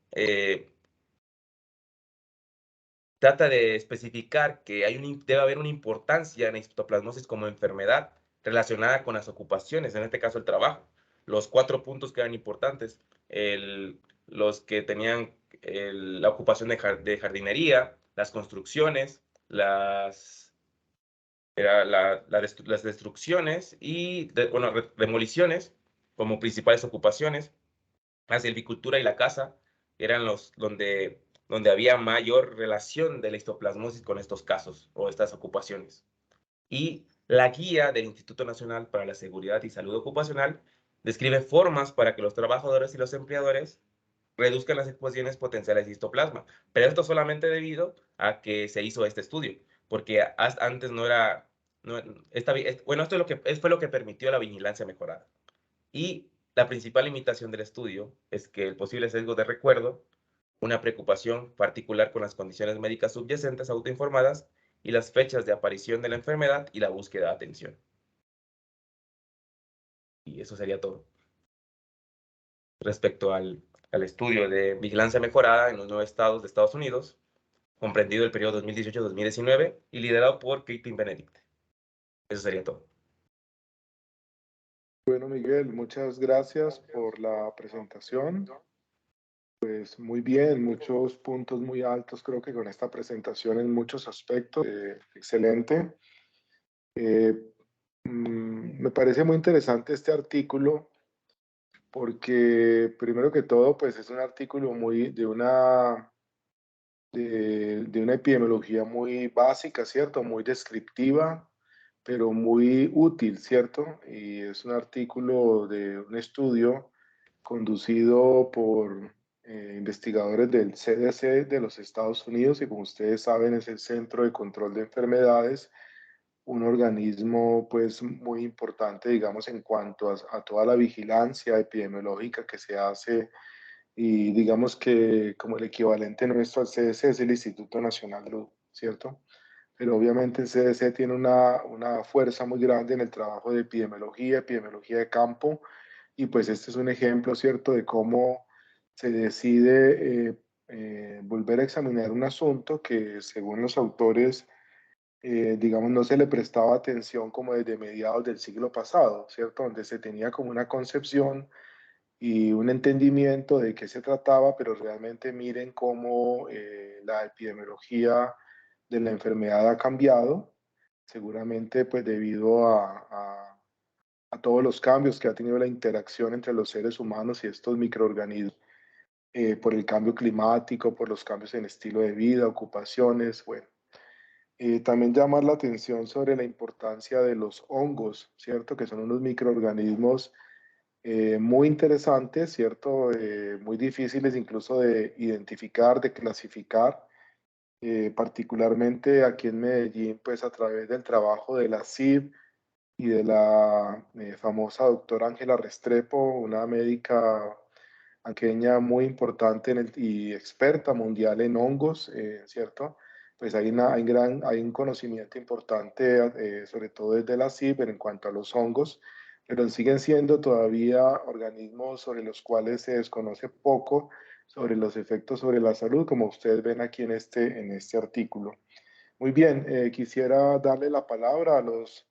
trata de especificar que debe haber una importancia en la histoplasmosis como enfermedad relacionada con las ocupaciones, en este caso el trabajo. Los 4 puntos que eran importantes, los que tenían la ocupación de jardinería, las construcciones, las destrucciones y, demoliciones como principales ocupaciones. La silvicultura y la caza eran los donde había mayor relación de la histoplasmosis con estos casos o estas ocupaciones. Y la guía del Instituto Nacional para la Seguridad y Salud Ocupacional describe formas para que los trabajadores y los empleadores reduzcan las exposiciones potenciales de histoplasma. Pero esto solamente debido a que se hizo este estudio, porque antes no era, no, bueno, fue lo que permitió la vigilancia mejorada. Y la principal limitación del estudio es que el posible sesgo de recuerdo, una preocupación particular con las condiciones médicas subyacentes autoinformadas y las fechas de aparición de la enfermedad y la búsqueda de atención. Y eso sería todo respecto al estudio de vigilancia mejorada en los 9 estados de Estados Unidos, comprendido el periodo 2018-2019 y liderado por Caitlin Benedict. Eso sería todo. Bueno, Miguel, muchas gracias por la presentación. Pues muy bien, muchos puntos muy altos, creo que con esta presentación en muchos aspectos. Excelente. Me parece muy interesante este artículo porque primero que todo, pues es un artículo muy de una epidemiología muy básica, ¿cierto? Muy descriptiva, pero muy útil, ¿cierto? Y es un artículo de un estudio conducido por investigadores del CDC de los Estados Unidos y como ustedes saben es el Centro de Control de Enfermedades, un organismo pues muy importante, digamos, en cuanto a toda la vigilancia epidemiológica que se hace y digamos que como el equivalente nuestro al CDC es el Instituto Nacional de Salud, ¿cierto? Pero obviamente el CDC tiene una fuerza muy grande en el trabajo de epidemiología de campo, y pues este es un ejemplo, ¿cierto?, de cómo se decide volver a examinar un asunto que según los autores, digamos, no se le prestaba atención como desde mediados del siglo pasado, ¿cierto?, donde se tenía como una concepción y un entendimiento de qué se trataba, pero realmente miren cómo la epidemiología de la enfermedad ha cambiado, seguramente pues debido a todos los cambios que ha tenido la interacción entre los seres humanos y estos microorganismos, por el cambio climático, por los cambios en estilo de vida, ocupaciones, bueno. También llamar la atención sobre la importancia de los hongos, ¿cierto? Que son unos microorganismos muy interesantes, ¿cierto? Muy difíciles incluso de identificar, de clasificar, particularmente aquí en Medellín, pues a través del trabajo de la CIB y de la famosa doctora Ángela Restrepo, una médica antioqueña muy importante y experta mundial en hongos, ¿cierto? Pues hay un conocimiento importante, sobre todo desde la CIB en cuanto a los hongos, pero siguen siendo todavía organismos sobre los cuales se desconoce poco sobre los efectos sobre la salud, como ustedes ven aquí en este artículo. Muy bien, quisiera darle la palabra a los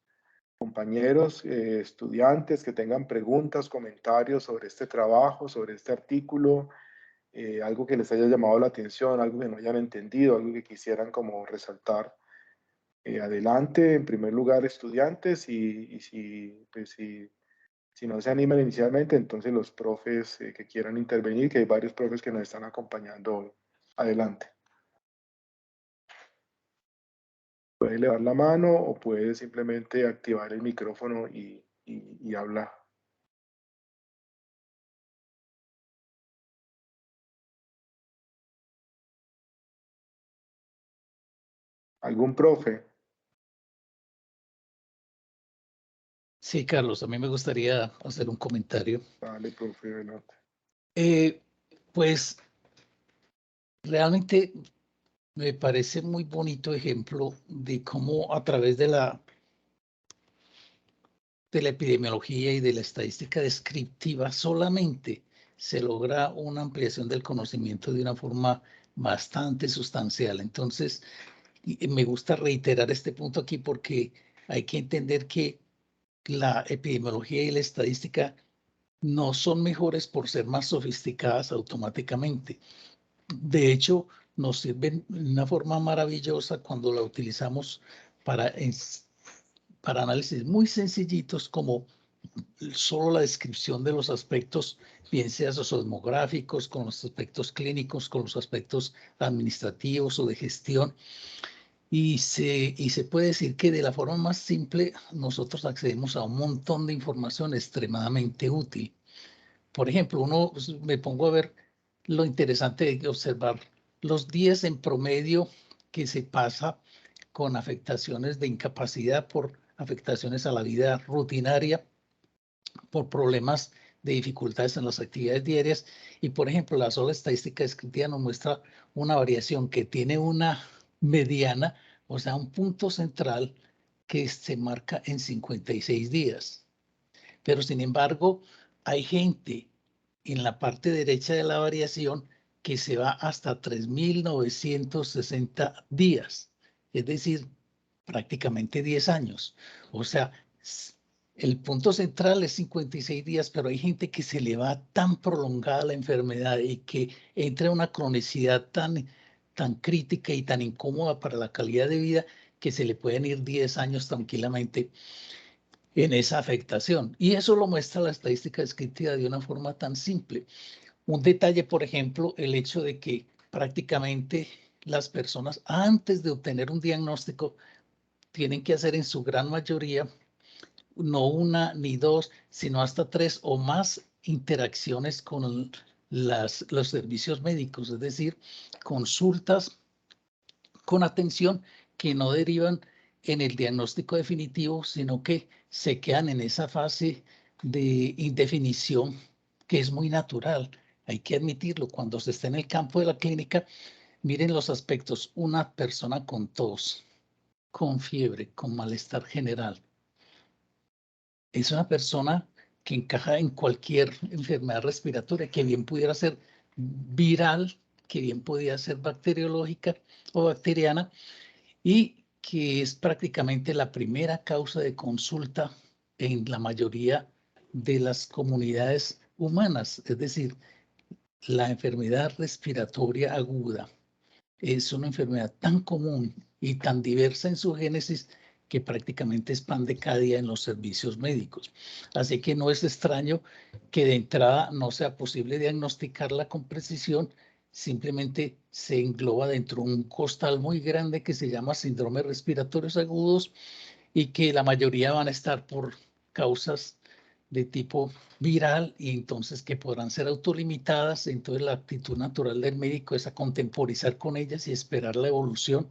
compañeros, estudiantes que tengan preguntas, comentarios sobre este trabajo, sobre este artículo, algo que les haya llamado la atención, algo que no hayan entendido, algo que quisieran como resaltar. Adelante, en primer lugar, estudiantes, y si no se animan inicialmente, entonces los profes que quieran intervenir, que hay varios profes que nos están acompañando hoy. Adelante. Puede elevar la mano o puede simplemente activar el micrófono y hablar. ¿Algún profe? Sí, Carlos, a mí me gustaría hacer un comentario. Dale, profe, adelante. Pues realmente me parece muy bonito ejemplo de cómo a través de la epidemiología y de la estadística descriptiva solamente se logra una ampliación del conocimiento de una forma bastante sustancial. Entonces, me gusta reiterar este punto aquí porque hay que entender que la epidemiología y la estadística no son mejores por ser más sofisticadas automáticamente. De hecho, nos sirven de una forma maravillosa cuando la utilizamos para análisis muy sencillitos como solo la descripción de los aspectos, bien sea sociodemográficos, con los aspectos clínicos, con los aspectos administrativos o de gestión. Y se puede decir que de la forma más simple nosotros accedemos a un montón de información extremadamente útil. Por ejemplo, me pongo a ver lo interesante de observar los días en promedio que se pasa con afectaciones de incapacidad por afectaciones a la vida rutinaria, por problemas de dificultades en las actividades diarias. Y, por ejemplo, la sola estadística descriptiva nos muestra una variación que tiene una mediana, o sea, un punto central que se marca en 56 días. Pero, sin embargo, hay gente en la parte derecha de la variación que se va hasta 3.960 días, es decir, prácticamente 10 años. O sea, el punto central es 56 días, pero hay gente que se le va tan prolongada la enfermedad y que entra en una cronicidad tan crítica y tan incómoda para la calidad de vida que se le pueden ir 10 años tranquilamente en esa afectación. Y eso lo muestra la estadística descriptiva de una forma tan simple. Un detalle, por ejemplo, el hecho de que prácticamente las personas antes de obtener un diagnóstico tienen que hacer en su gran mayoría no una ni dos, sino hasta 3 o más interacciones con los servicios médicos, es decir, consultas con atención que no derivan en el diagnóstico definitivo, sino que se quedan en esa fase de indefinición que es muy natural. Hay que admitirlo, cuando se está en el campo de la clínica, miren los aspectos. Una persona con tos, con fiebre, con malestar general, es una persona que encaja en cualquier enfermedad respiratoria, que bien pudiera ser viral, que bien podía ser bacteriológica o bacteriana, y que es prácticamente la primera causa de consulta en la mayoría de las comunidades humanas. Es decir, la enfermedad respiratoria aguda es una enfermedad tan común y tan diversa en su génesis que prácticamente expande cada día en los servicios médicos. Así que no es extraño que de entrada no sea posible diagnosticarla con precisión, simplemente se engloba dentro de un costal muy grande que se llama síndromes respiratorios agudos y que la mayoría van a estar por causas de tipo viral y entonces que podrán ser autolimitadas. Entonces la actitud natural del médico es a contemporizar con ellas y esperar la evolución.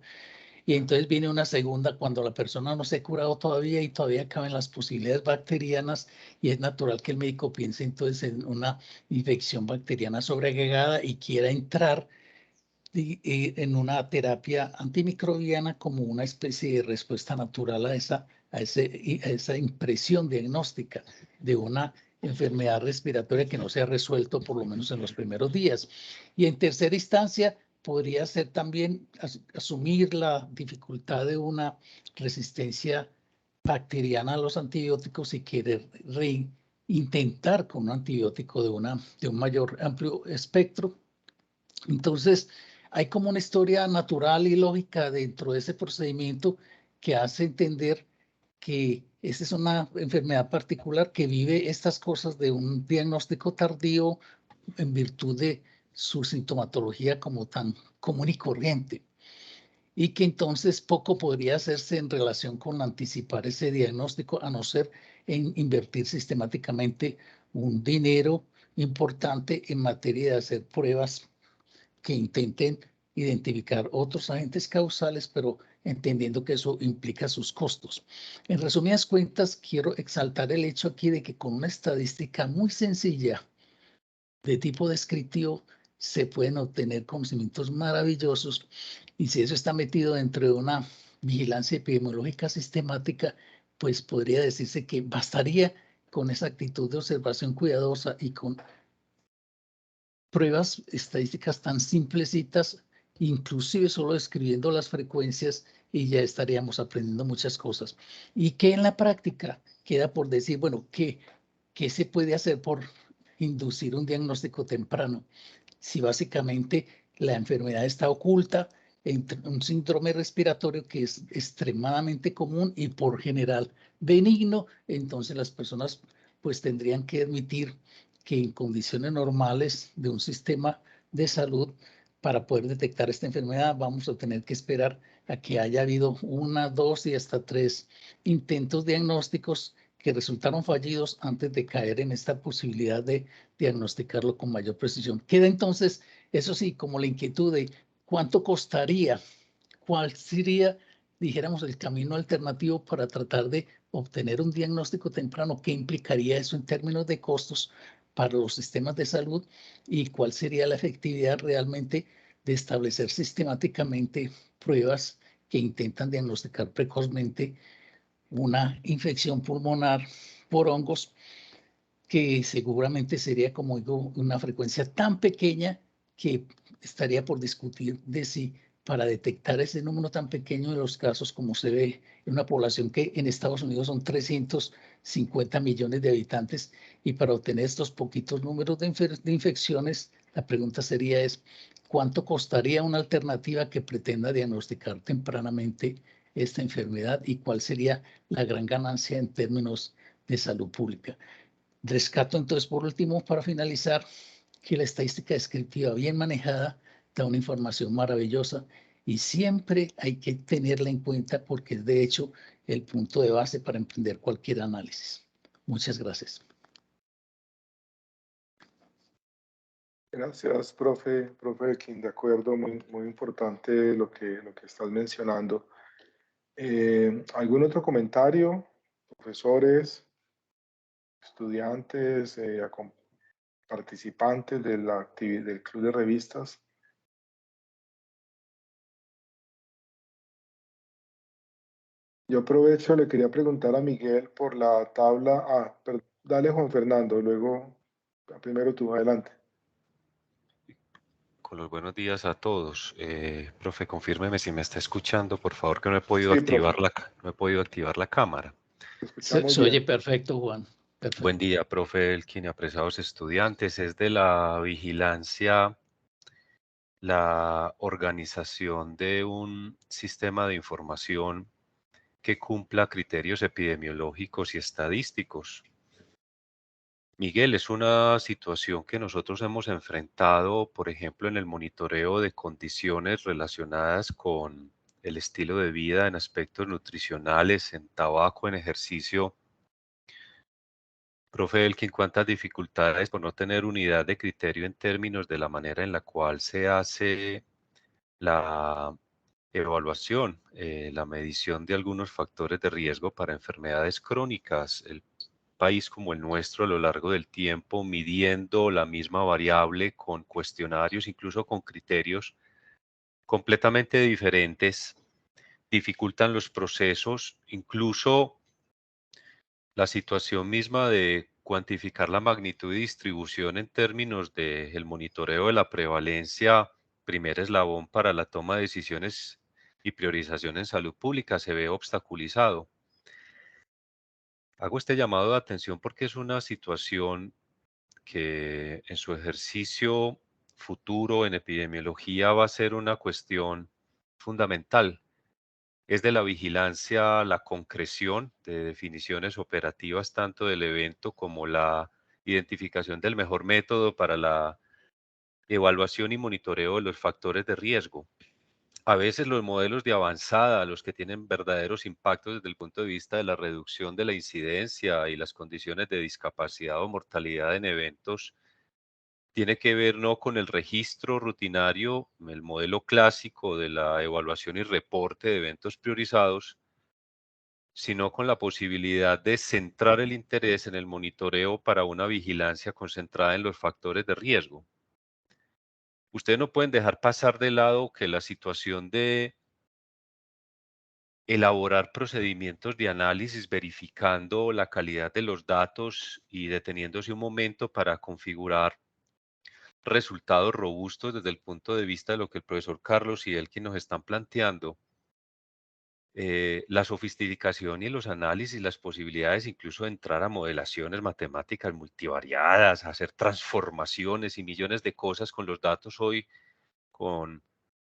Y entonces viene una segunda cuando la persona no se ha curado todavía y todavía caben las posibilidades bacterianas y es natural que el médico piense entonces en una infección bacteriana sobreagregada y quiera entrar en una terapia antimicrobiana como una especie de respuesta natural a esa impresión diagnóstica de una enfermedad respiratoria que no se ha resuelto por lo menos en los primeros días. Y en tercera instancia, podría ser también asumir la dificultad de una resistencia bacteriana a los antibióticos y querer intentar con un antibiótico de un mayor amplio espectro. Entonces, hay como una historia natural y lógica dentro de ese procedimiento que hace entender que esa es una enfermedad particular que vive estas cosas de un diagnóstico tardío en virtud de su sintomatología como tan común y corriente. Y que entonces poco podría hacerse en relación con anticipar ese diagnóstico, a no ser en invertir sistemáticamente un dinero importante en materia de hacer pruebas que intenten identificar otros agentes causales, pero entendiendo que eso implica sus costos. En resumidas cuentas, quiero exaltar el hecho aquí de que con una estadística muy sencilla de tipo descriptivo se pueden obtener conocimientos maravillosos y si eso está metido dentro de una vigilancia epidemiológica sistemática, pues podría decirse que bastaría con esa actitud de observación cuidadosa y con pruebas estadísticas tan simplecitas, inclusive solo escribiendo las frecuencias y ya estaríamos aprendiendo muchas cosas. Y que en la práctica queda por decir, bueno, ¿qué se puede hacer por inducir un diagnóstico temprano? Si básicamente la enfermedad está oculta, entre un síndrome respiratorio que es extremadamente común y por general benigno, entonces las personas pues tendrían que admitir que en condiciones normales de un sistema de salud, para poder detectar esta enfermedad, vamos a tener que esperar a que haya habido 1, 2 y hasta 3 intentos diagnósticos que resultaron fallidos antes de caer en esta posibilidad de diagnosticarlo con mayor precisión. Queda entonces, eso sí, como la inquietud de cuánto costaría, cuál sería, dijéramos, el camino alternativo para tratar de obtener un diagnóstico temprano, qué implicaría eso en términos de costos para los sistemas de salud y cuál sería la efectividad realmente de establecer sistemáticamente pruebas que intentan diagnosticar precozmente una infección pulmonar por hongos, que seguramente sería, como digo, una frecuencia tan pequeña que estaría por discutir de si para detectar ese número tan pequeño de los casos, como se ve en una población que en Estados Unidos son 350 millones de habitantes, y para obtener estos poquitos números de infecciones, la pregunta sería ¿cuánto costaría una alternativa que pretenda diagnosticar tempranamente esta enfermedad y cuál sería la gran ganancia en términos de salud pública? Rescato entonces, por último, para finalizar, que la estadística descriptiva bien manejada da una información maravillosa y siempre hay que tenerla en cuenta porque es de hecho el punto de base para emprender cualquier análisis. Muchas gracias. Gracias, profe Elkin, de acuerdo, muy importante lo que estás mencionando. ¿Algún otro comentario? Profesores, estudiantes, participantes de del Club de Revistas. Yo aprovecho, le quería preguntar a Miguel por la tabla. Dale, Juan Fernando, luego, primero tú, adelante. Con los buenos días a todos. Profe, confírmeme si me está escuchando, por favor, que no he podido, Sí, no he podido activar la cámara. Escuchamos Se oye bien. perfecto, Juan. Perfecto. Buen día, profe Elkin y apreciados estudiantes. Es de la vigilancia, la organización de un sistema de información que cumpla criterios epidemiológicos y estadísticos. Miguel, es una situación que nosotros hemos enfrentado, por ejemplo, en el monitoreo de condiciones relacionadas con el estilo de vida en aspectos nutricionales, en tabaco, en ejercicio, Profe Elkin, ¿cuántas dificultades por no tener unidad de criterio en términos de la manera en la cual se hace la evaluación, la medición de algunos factores de riesgo para enfermedades crónicas? El país como el nuestro a lo largo del tiempo, midiendo la misma variable con cuestionarios, incluso con criterios completamente diferentes, dificultan los procesos, incluso la situación misma de cuantificar la magnitud y distribución en términos del monitoreo de la prevalencia, primer eslabón para la toma de decisiones y priorización en salud pública, se ve obstaculizado. Hago este llamado de atención porque es una situación que en su ejercicio futuro en epidemiología va a ser una cuestión fundamental. Es de la vigilancia, la concreción de definiciones operativas tanto del evento como la identificación del mejor método para la evaluación y monitoreo de los factores de riesgo. A veces los modelos de avanzada, los que tienen verdaderos impactos desde el punto de vista de la reducción de la incidencia y las condiciones de discapacidad o mortalidad en eventos, tiene que ver no con el registro rutinario, el modelo clásico de la evaluación y reporte de eventos priorizados, sino con la posibilidad de centrar el interés en el monitoreo para una vigilancia concentrada en los factores de riesgo. Ustedes no pueden dejar pasar de lado que la situación de elaborar procedimientos de análisis verificando la calidad de los datos y deteniéndose un momento para configurar resultados robustos desde el punto de vista de lo que el profesor Carlos y Elkin nos están planteando, la sofisticación y los análisis, las posibilidades incluso de entrar a modelaciones matemáticas multivariadas, hacer transformaciones y millones de cosas con los datos hoy, con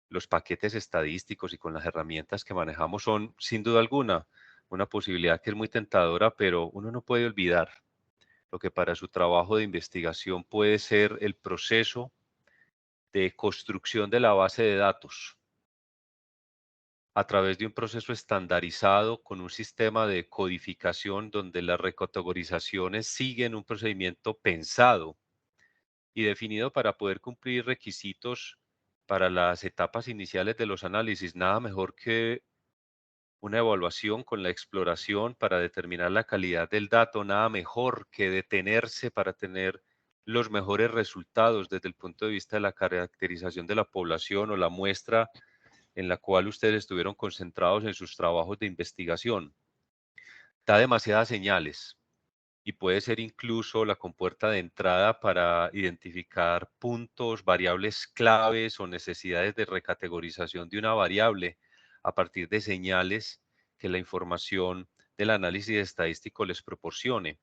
los paquetes estadísticos y con las herramientas que manejamos son sin duda alguna una posibilidad que es muy tentadora, pero uno no puede olvidar lo que para su trabajo de investigación puede ser el proceso de construcción de la base de datos a través de un proceso estandarizado con un sistema de codificación donde las recategorizaciones siguen un procedimiento pensado y definido para poder cumplir requisitos para las etapas iniciales de los análisis. Nada mejor que una evaluación con la exploración para determinar la calidad del dato, nada mejor que detenerse para tener los mejores resultados desde el punto de vista de la caracterización de la población o la muestra en la cual ustedes estuvieron concentrados en sus trabajos de investigación. Da demasiadas señales y puede ser incluso la compuerta de entrada para identificar puntos, variables claves o necesidades de recategorización de una variable a partir de señales que la información del análisis estadístico les proporcione.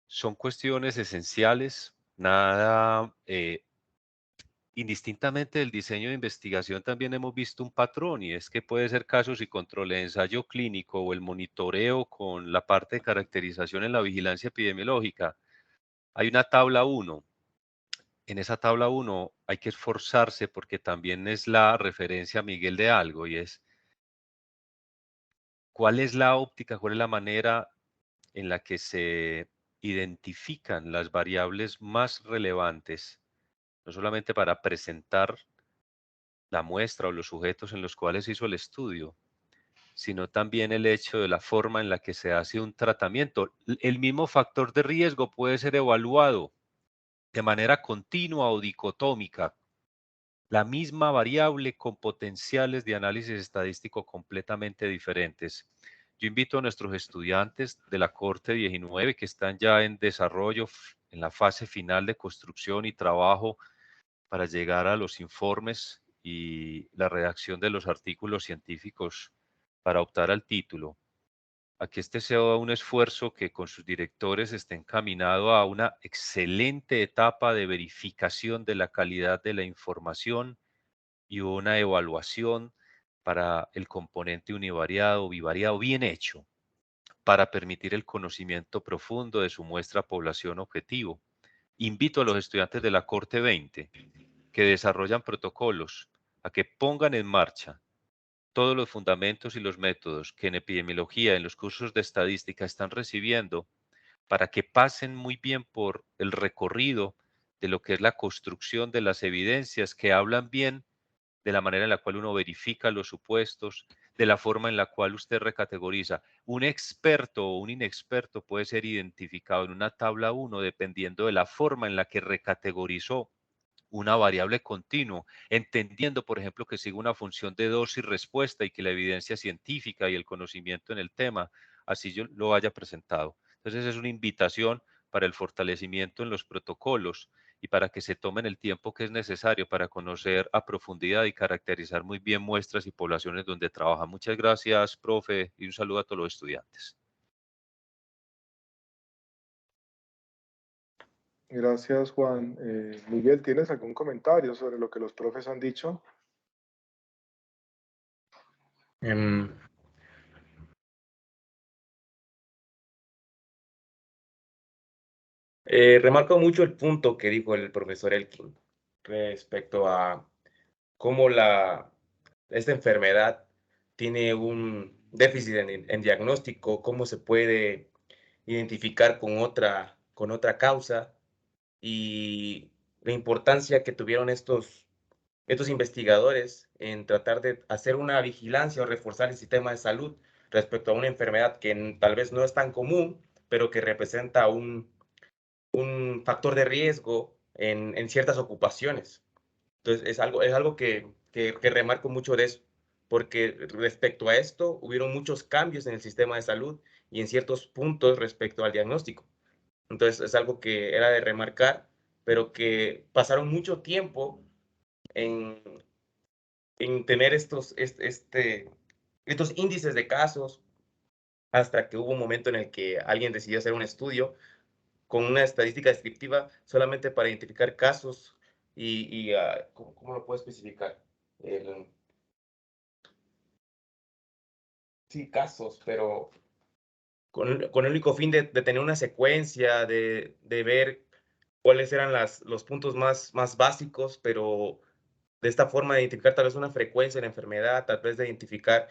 Son cuestiones esenciales, nada indistintamente del diseño de investigación también hemos visto un patrón y es que puede ser casos y control de ensayo clínico o el monitoreo con la parte de caracterización en la vigilancia epidemiológica. Hay una tabla 1. En esa tabla 1 hay que esforzarse porque también es la referencia a Miguel de algo y es cuál es la óptica, cuál es la manera en la que se identifican las variables más relevantes, no solamente para presentar la muestra o los sujetos en los cuales hizo el estudio, sino también el hecho de la forma en la que se hace un tratamiento. El mismo factor de riesgo puede ser evaluado de manera continua o dicotómica, la misma variable con potenciales de análisis estadístico completamente diferentes. Yo invito a nuestros estudiantes de la Corte 19 que están ya en desarrollo, en la fase final de construcción y trabajo para llegar a los informes y la redacción de los artículos científicos para optar al título, a que este sea un esfuerzo que con sus directores esté encaminado a una excelente etapa de verificación de la calidad de la información y una evaluación para el componente univariado o bivariado bien hecho, para permitir el conocimiento profundo de su muestra población objetivo. Invito a los estudiantes de la Corte 20 que desarrollan protocolos a que pongan en marcha todos los fundamentos y los métodos que en epidemiología, en los cursos de estadística están recibiendo para que pasen muy bien por el recorrido de lo que es la construcción de las evidencias, que hablan bien de la manera en la cual uno verifica los supuestos, de la forma en la cual usted recategoriza. Un experto o un inexperto puede ser identificado en una tabla 1 dependiendo de la forma en la que recategorizó una variable continuo, entendiendo, por ejemplo, que sigue una función de dosis-respuesta y que la evidencia científica y el conocimiento en el tema así yo lo haya presentado. Entonces es una invitación para el fortalecimiento en los protocolos y para que se tomen el tiempo que es necesario para conocer a profundidad y caracterizar muy bien muestras y poblaciones donde trabaja. Muchas gracias, profe, y un saludo a todos los estudiantes. Gracias, Juan. Miguel, ¿tienes algún comentario sobre lo que los profes han dicho? Remarco mucho el punto que dijo el profesor Elkin respecto a cómo esta enfermedad tiene un déficit en diagnóstico, cómo se puede identificar con otra causa y la importancia que tuvieron estos investigadores en tratar de hacer una vigilancia o reforzar el sistema de salud respecto a una enfermedad que tal vez no es tan común, pero que representa un factor de riesgo en ciertas ocupaciones. Entonces, es algo que remarco mucho de eso, porque respecto a esto, hubieron muchos cambios en el sistema de salud y en ciertos puntos respecto al diagnóstico. Entonces, es algo que era de remarcar, pero que pasaron mucho tiempo en, en tener estos índices de casos, hasta que hubo un momento en el que alguien decidió hacer un estudio con una estadística descriptiva solamente para identificar casos ¿cómo lo puedo especificar? Sí, casos, pero con el único fin de tener una secuencia, de ver cuáles eran los puntos más básicos, pero de esta forma de identificar tal vez una frecuencia en la enfermedad, tal vez de identificar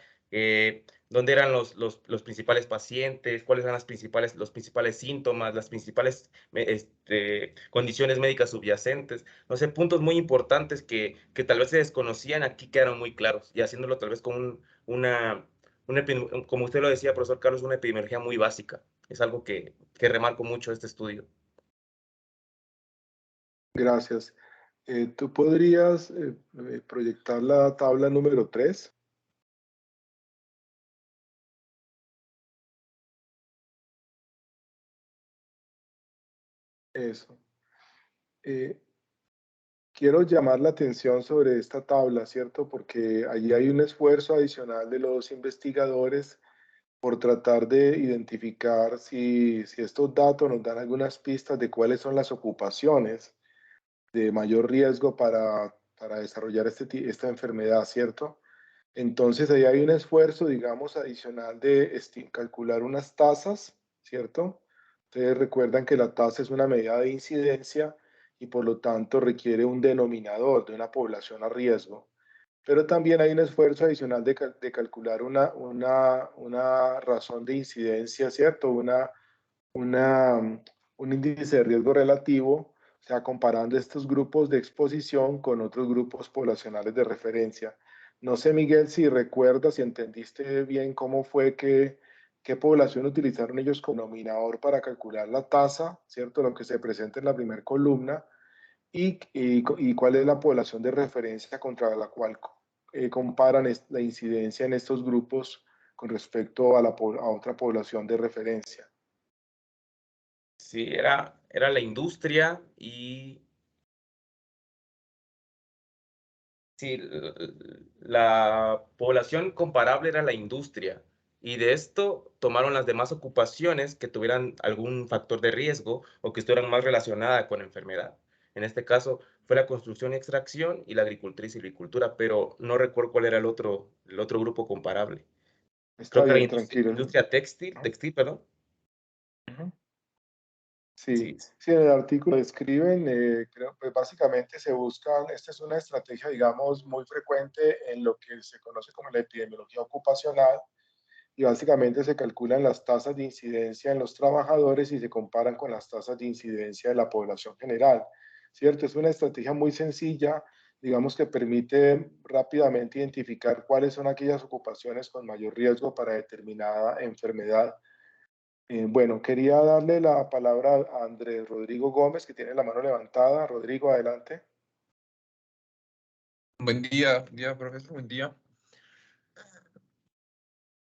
dónde eran los principales pacientes, cuáles eran los principales síntomas, las principales condiciones médicas subyacentes. No sé, puntos muy importantes que tal vez se desconocían, aquí quedaron muy claros, y haciéndolo tal vez con como usted lo decía, profesor Carlos, una epidemiología muy básica. Es algo que remarco mucho de este estudio. Gracias. ¿Tú podrías proyectar la tabla número 3? Eso. Quiero llamar la atención sobre esta tabla, ¿cierto? Porque allí hay un esfuerzo adicional de los investigadores por tratar de identificar si estos datos nos dan algunas pistas de cuáles son las ocupaciones de mayor riesgo para desarrollar esta enfermedad, ¿cierto? Entonces ahí hay un esfuerzo, digamos, adicional de calcular unas tasas, ¿cierto? Ustedes recuerdan que la tasa es una medida de incidencia y por lo tanto requiere un denominador de una población a riesgo. Pero también hay un esfuerzo adicional de calcular una razón de incidencia, ¿cierto? Un índice de riesgo relativo, o sea, comparando estos grupos de exposición con otros grupos poblacionales de referencia. No sé, Miguel, si recuerdas, si entendiste bien cómo fue qué población utilizaron ellos como denominador para calcular la tasa, ¿cierto? Lo que se presenta en la primera columna, y cuál es la población de referencia contra la cual comparan la incidencia en estos grupos con respecto a otra población de referencia. Sí, era la industria y sí, la población comparable era la industria, y de esto tomaron las demás ocupaciones que tuvieran algún factor de riesgo o que estuvieran más relacionadas con la enfermedad. En este caso fue la construcción y extracción y la agricultura y silvicultura, pero no recuerdo cuál era el otro grupo comparable. Está Creo que era bien, tranquilo. industria textil, perdón. Ujú. Sí, Sí, sí, en el artículo describen, creo, pues básicamente se buscan, esta es una estrategia, digamos, muy frecuente en lo que se conoce como la epidemiología ocupacional, y básicamente se calculan las tasas de incidencia en los trabajadores y se comparan con las tasas de incidencia de la población general, ¿cierto? Es una estrategia muy sencilla, digamos que permite rápidamente identificar cuáles son aquellas ocupaciones con mayor riesgo para determinada enfermedad. Bueno, quería darle la palabra a Andrés Rodrigo Gómez, que tiene la mano levantada. Rodrigo, adelante. Buen día, profesor, buen día.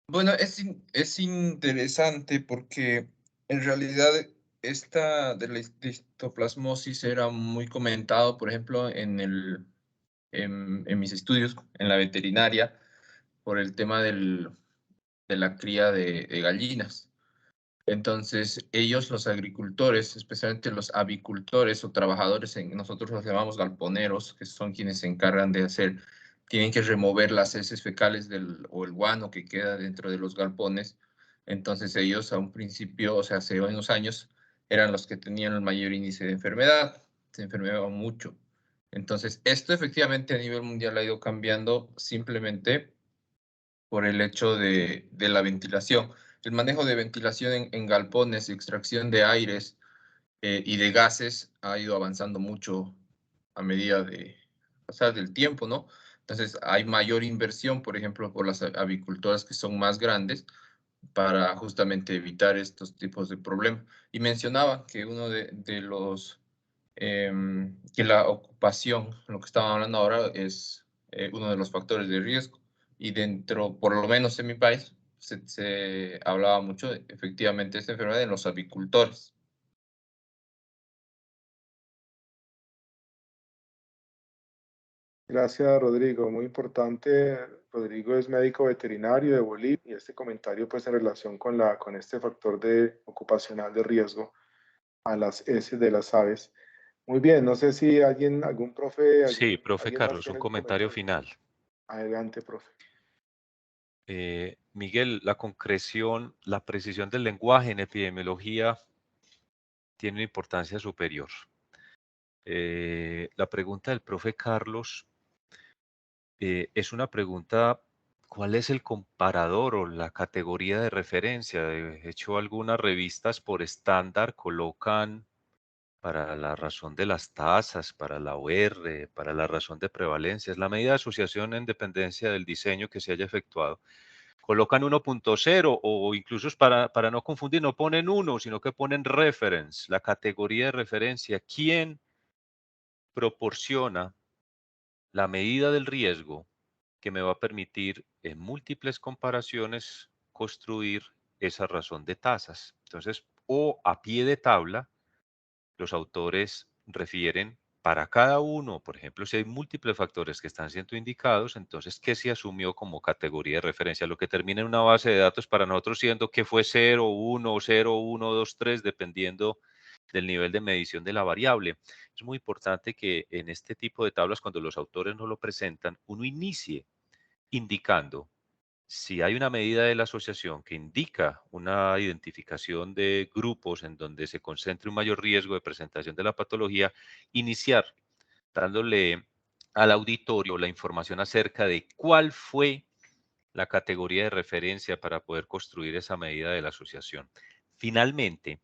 Bueno, es interesante porque en realidad esta de la histoplasmosis era muy comentado, por ejemplo, en mis estudios en la veterinaria, por el tema de la cría de gallinas. Entonces, ellos, los agricultores, especialmente los avicultores o trabajadores, nosotros los llamamos galponeros, que son quienes se encargan de tienen que remover las heces fecales o el guano que queda dentro de los galpones. Entonces, ellos a un principio, o sea, hace unos años, eran los que tenían el mayor índice de enfermedad, se enfermaban mucho. Entonces, esto efectivamente a nivel mundial ha ido cambiando simplemente por el hecho de la ventilación. El manejo de ventilación en galpones, extracción de aires y de gases ha ido avanzando mucho a medida de pasar del tiempo, ¿no? Entonces hay mayor inversión, por ejemplo, por las avicultoras que son más grandes para justamente evitar estos tipos de problemas. Y mencionaba que uno de los, que la ocupación, lo que estaba hablando ahora, es uno de los factores de riesgo. Y dentro, por lo menos en mi país, se hablaba mucho de, efectivamente, esta enfermedad en los avicultores. Gracias, Rodrigo. Muy importante. Rodrigo es médico veterinario de Bolivia y este comentario pues en relación con este factor ocupacional de riesgo a las heces de las aves. Muy bien, no sé si algún profe, Sí, profe alguien más Carlos, un tiene algún comentario comentario. final. Adelante, profe. Miguel, la concreción, la precisión del lenguaje en epidemiología tiene una importancia superior. La pregunta del profe Carlos es una pregunta, ¿cuál es el comparador o la categoría de referencia? De hecho, algunas revistas por estándar colocan para la razón de las tasas, para la OR, para la razón de prevalencia, es la medida de asociación en dependencia del diseño que se haya efectuado. Colocan 1.0 o incluso para no confundir, no ponen 1, sino que ponen reference, la categoría de referencia. ¿Quién proporciona la medida del riesgo que me va a permitir en múltiples comparaciones construir esa razón de tasas? Entonces, o a pie de tabla, los autores refieren para cada uno, por ejemplo, si hay múltiples factores que están siendo indicados, entonces, ¿qué se asumió como categoría de referencia? Lo que termina en una base de datos para nosotros siendo que fue 0, 1, 0, 1, 2, 3, dependiendo del nivel de medición de la variable. Es muy importante que en este tipo de tablas, cuando los autores no lo presentan, uno inicie indicando si hay una medida de la asociación que indica una identificación de grupos en donde se concentre un mayor riesgo de presentación de la patología, iniciar dándole al auditorio la información acerca de cuál fue la categoría de referencia para poder construir esa medida de la asociación. Finalmente,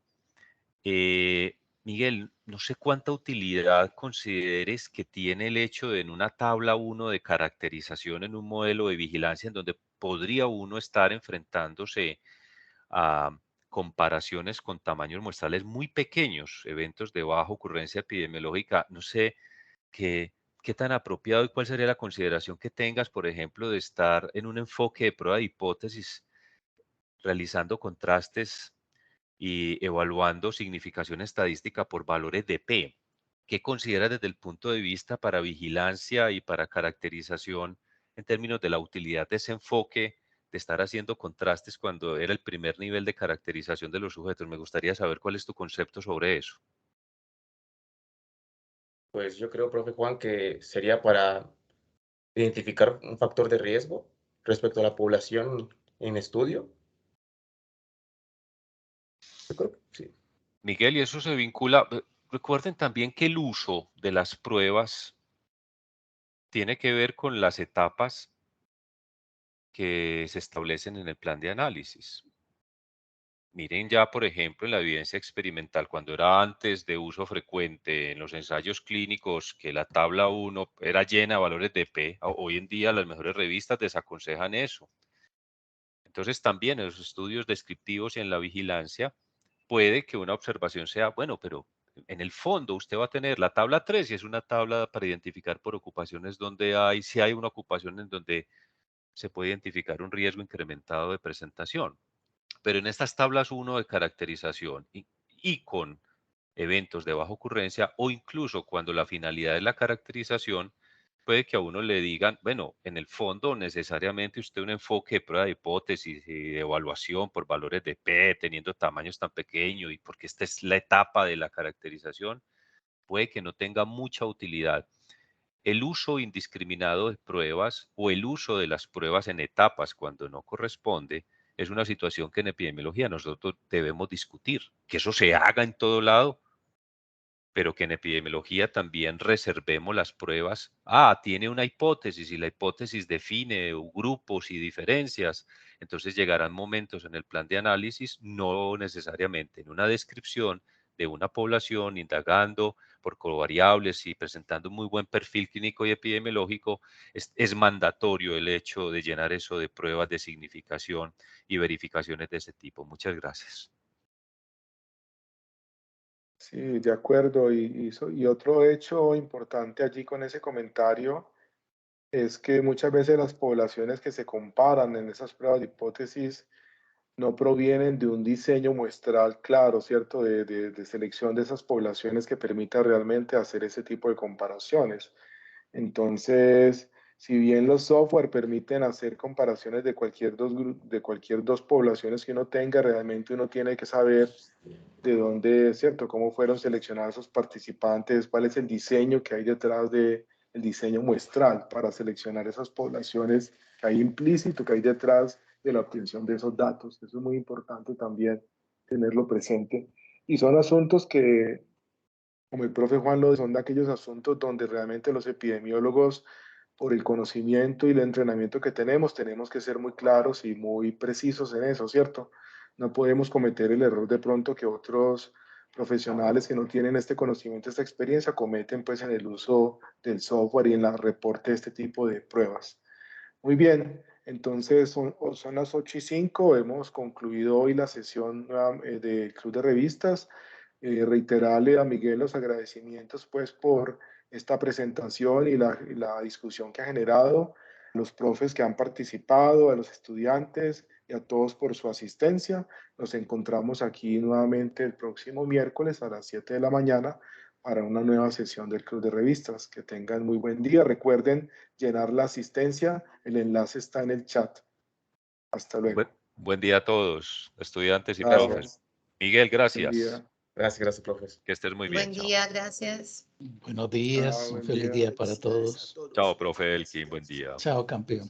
Miguel, no sé cuánta utilidad consideres que tiene el hecho de en una tabla 1 de caracterización en un modelo de vigilancia en donde podría uno estar enfrentándose a comparaciones con tamaños muestrales muy pequeños, eventos de baja ocurrencia epidemiológica. No sé qué tan apropiado y cuál sería la consideración que tengas, por ejemplo, de estar en un enfoque de prueba de hipótesis realizando contrastes y evaluando significación estadística por valores de P. ¿Qué consideras desde el punto de vista para vigilancia y para caracterización en términos de la utilidad de ese enfoque de estar haciendo contrastes cuando era el primer nivel de caracterización de los sujetos? Me gustaría saber cuál es tu concepto sobre eso. Pues yo creo, profe Juan, que sería para identificar un factor de riesgo respecto a la población en estudio. Yo creo que sí. Miguel, y eso se vincula, recuerden también que el uso de las pruebas tiene que ver con las etapas que se establecen en el plan de análisis. Miren ya, por ejemplo, en la evidencia experimental, cuando era antes de uso frecuente en los ensayos clínicos, que la tabla 1 era llena de valores de P, hoy en día las mejores revistas desaconsejan eso. Entonces también en los estudios descriptivos y en la vigilancia, puede que una observación sea, bueno, pero en el fondo usted va a tener la tabla 3 y es una tabla para identificar por ocupaciones donde hay, si hay una ocupación en donde se puede identificar un riesgo incrementado de presentación. Pero en estas tablas 1 de caracterización y con eventos de baja ocurrencia o incluso cuando la finalidad es la caracterización, puede que a uno le digan, bueno, en el fondo necesariamente usted un enfoque de prueba de hipótesis y de evaluación por valores de P, teniendo tamaños tan pequeños y porque esta es la etapa de la caracterización, puede que no tenga mucha utilidad. El uso indiscriminado de pruebas o el uso de las pruebas en etapas cuando no corresponde es una situación que en epidemiología nosotros debemos discutir. Que eso se haga en todo lado, pero que en epidemiología también reservemos las pruebas. Tiene una hipótesis y la hipótesis define grupos y diferencias. Entonces llegarán momentos en el plan de análisis, no necesariamente en una descripción de una población, indagando por covariables y presentando un muy buen perfil clínico y epidemiológico, es mandatorio el hecho de llenar eso de pruebas de significación y verificaciones de ese tipo. Muchas gracias. Sí, de acuerdo. Y otro hecho importante allí con ese comentario es que muchas veces las poblaciones que se comparan en esas pruebas de hipótesis no provienen de un diseño muestral claro, ¿cierto? De selección de esas poblaciones que permita realmente hacer ese tipo de comparaciones. Entonces, si bien los software permiten hacer comparaciones de cualquier dos poblaciones que uno tenga, realmente uno tiene que saber de dónde, ¿cierto? Cómo fueron seleccionados esos participantes, cuál es el diseño que hay detrás del diseño muestral para seleccionar esas poblaciones que hay implícito, que hay detrás de la obtención de esos datos. Eso es muy importante también tenerlo presente. Y son asuntos que, como el profe Juan lo dice, son de aquellos asuntos donde realmente los epidemiólogos, por el conocimiento y el entrenamiento que tenemos que ser muy claros y muy precisos en eso, ¿cierto? No podemos cometer el error de pronto que otros profesionales que no tienen este conocimiento, esta experiencia, cometen pues en el uso del software y en la reporte de este tipo de pruebas. Muy bien, entonces son las 8:05, hemos concluido hoy la sesión del Club de Revistas. Reiterarle a Miguel los agradecimientos pues por esta presentación y la discusión que ha generado, los profes que han participado, a los estudiantes y a todos por su asistencia. Nos encontramos aquí nuevamente el próximo miércoles a las 7 de la mañana para una nueva sesión del Club de Revistas. Que tengan muy buen día. Recuerden llenar la asistencia, el enlace está en el chat. Hasta luego. Buen día a todos, estudiantes y Gracias. profes. Miguel, Buen gracias. día. Gracias, profes. Que estés muy bien. Buen Chao. día, gracias. Buenos días, Chao, un buen feliz día. día para todos. Chao, profe Elkin, buen día. Chao, campeón.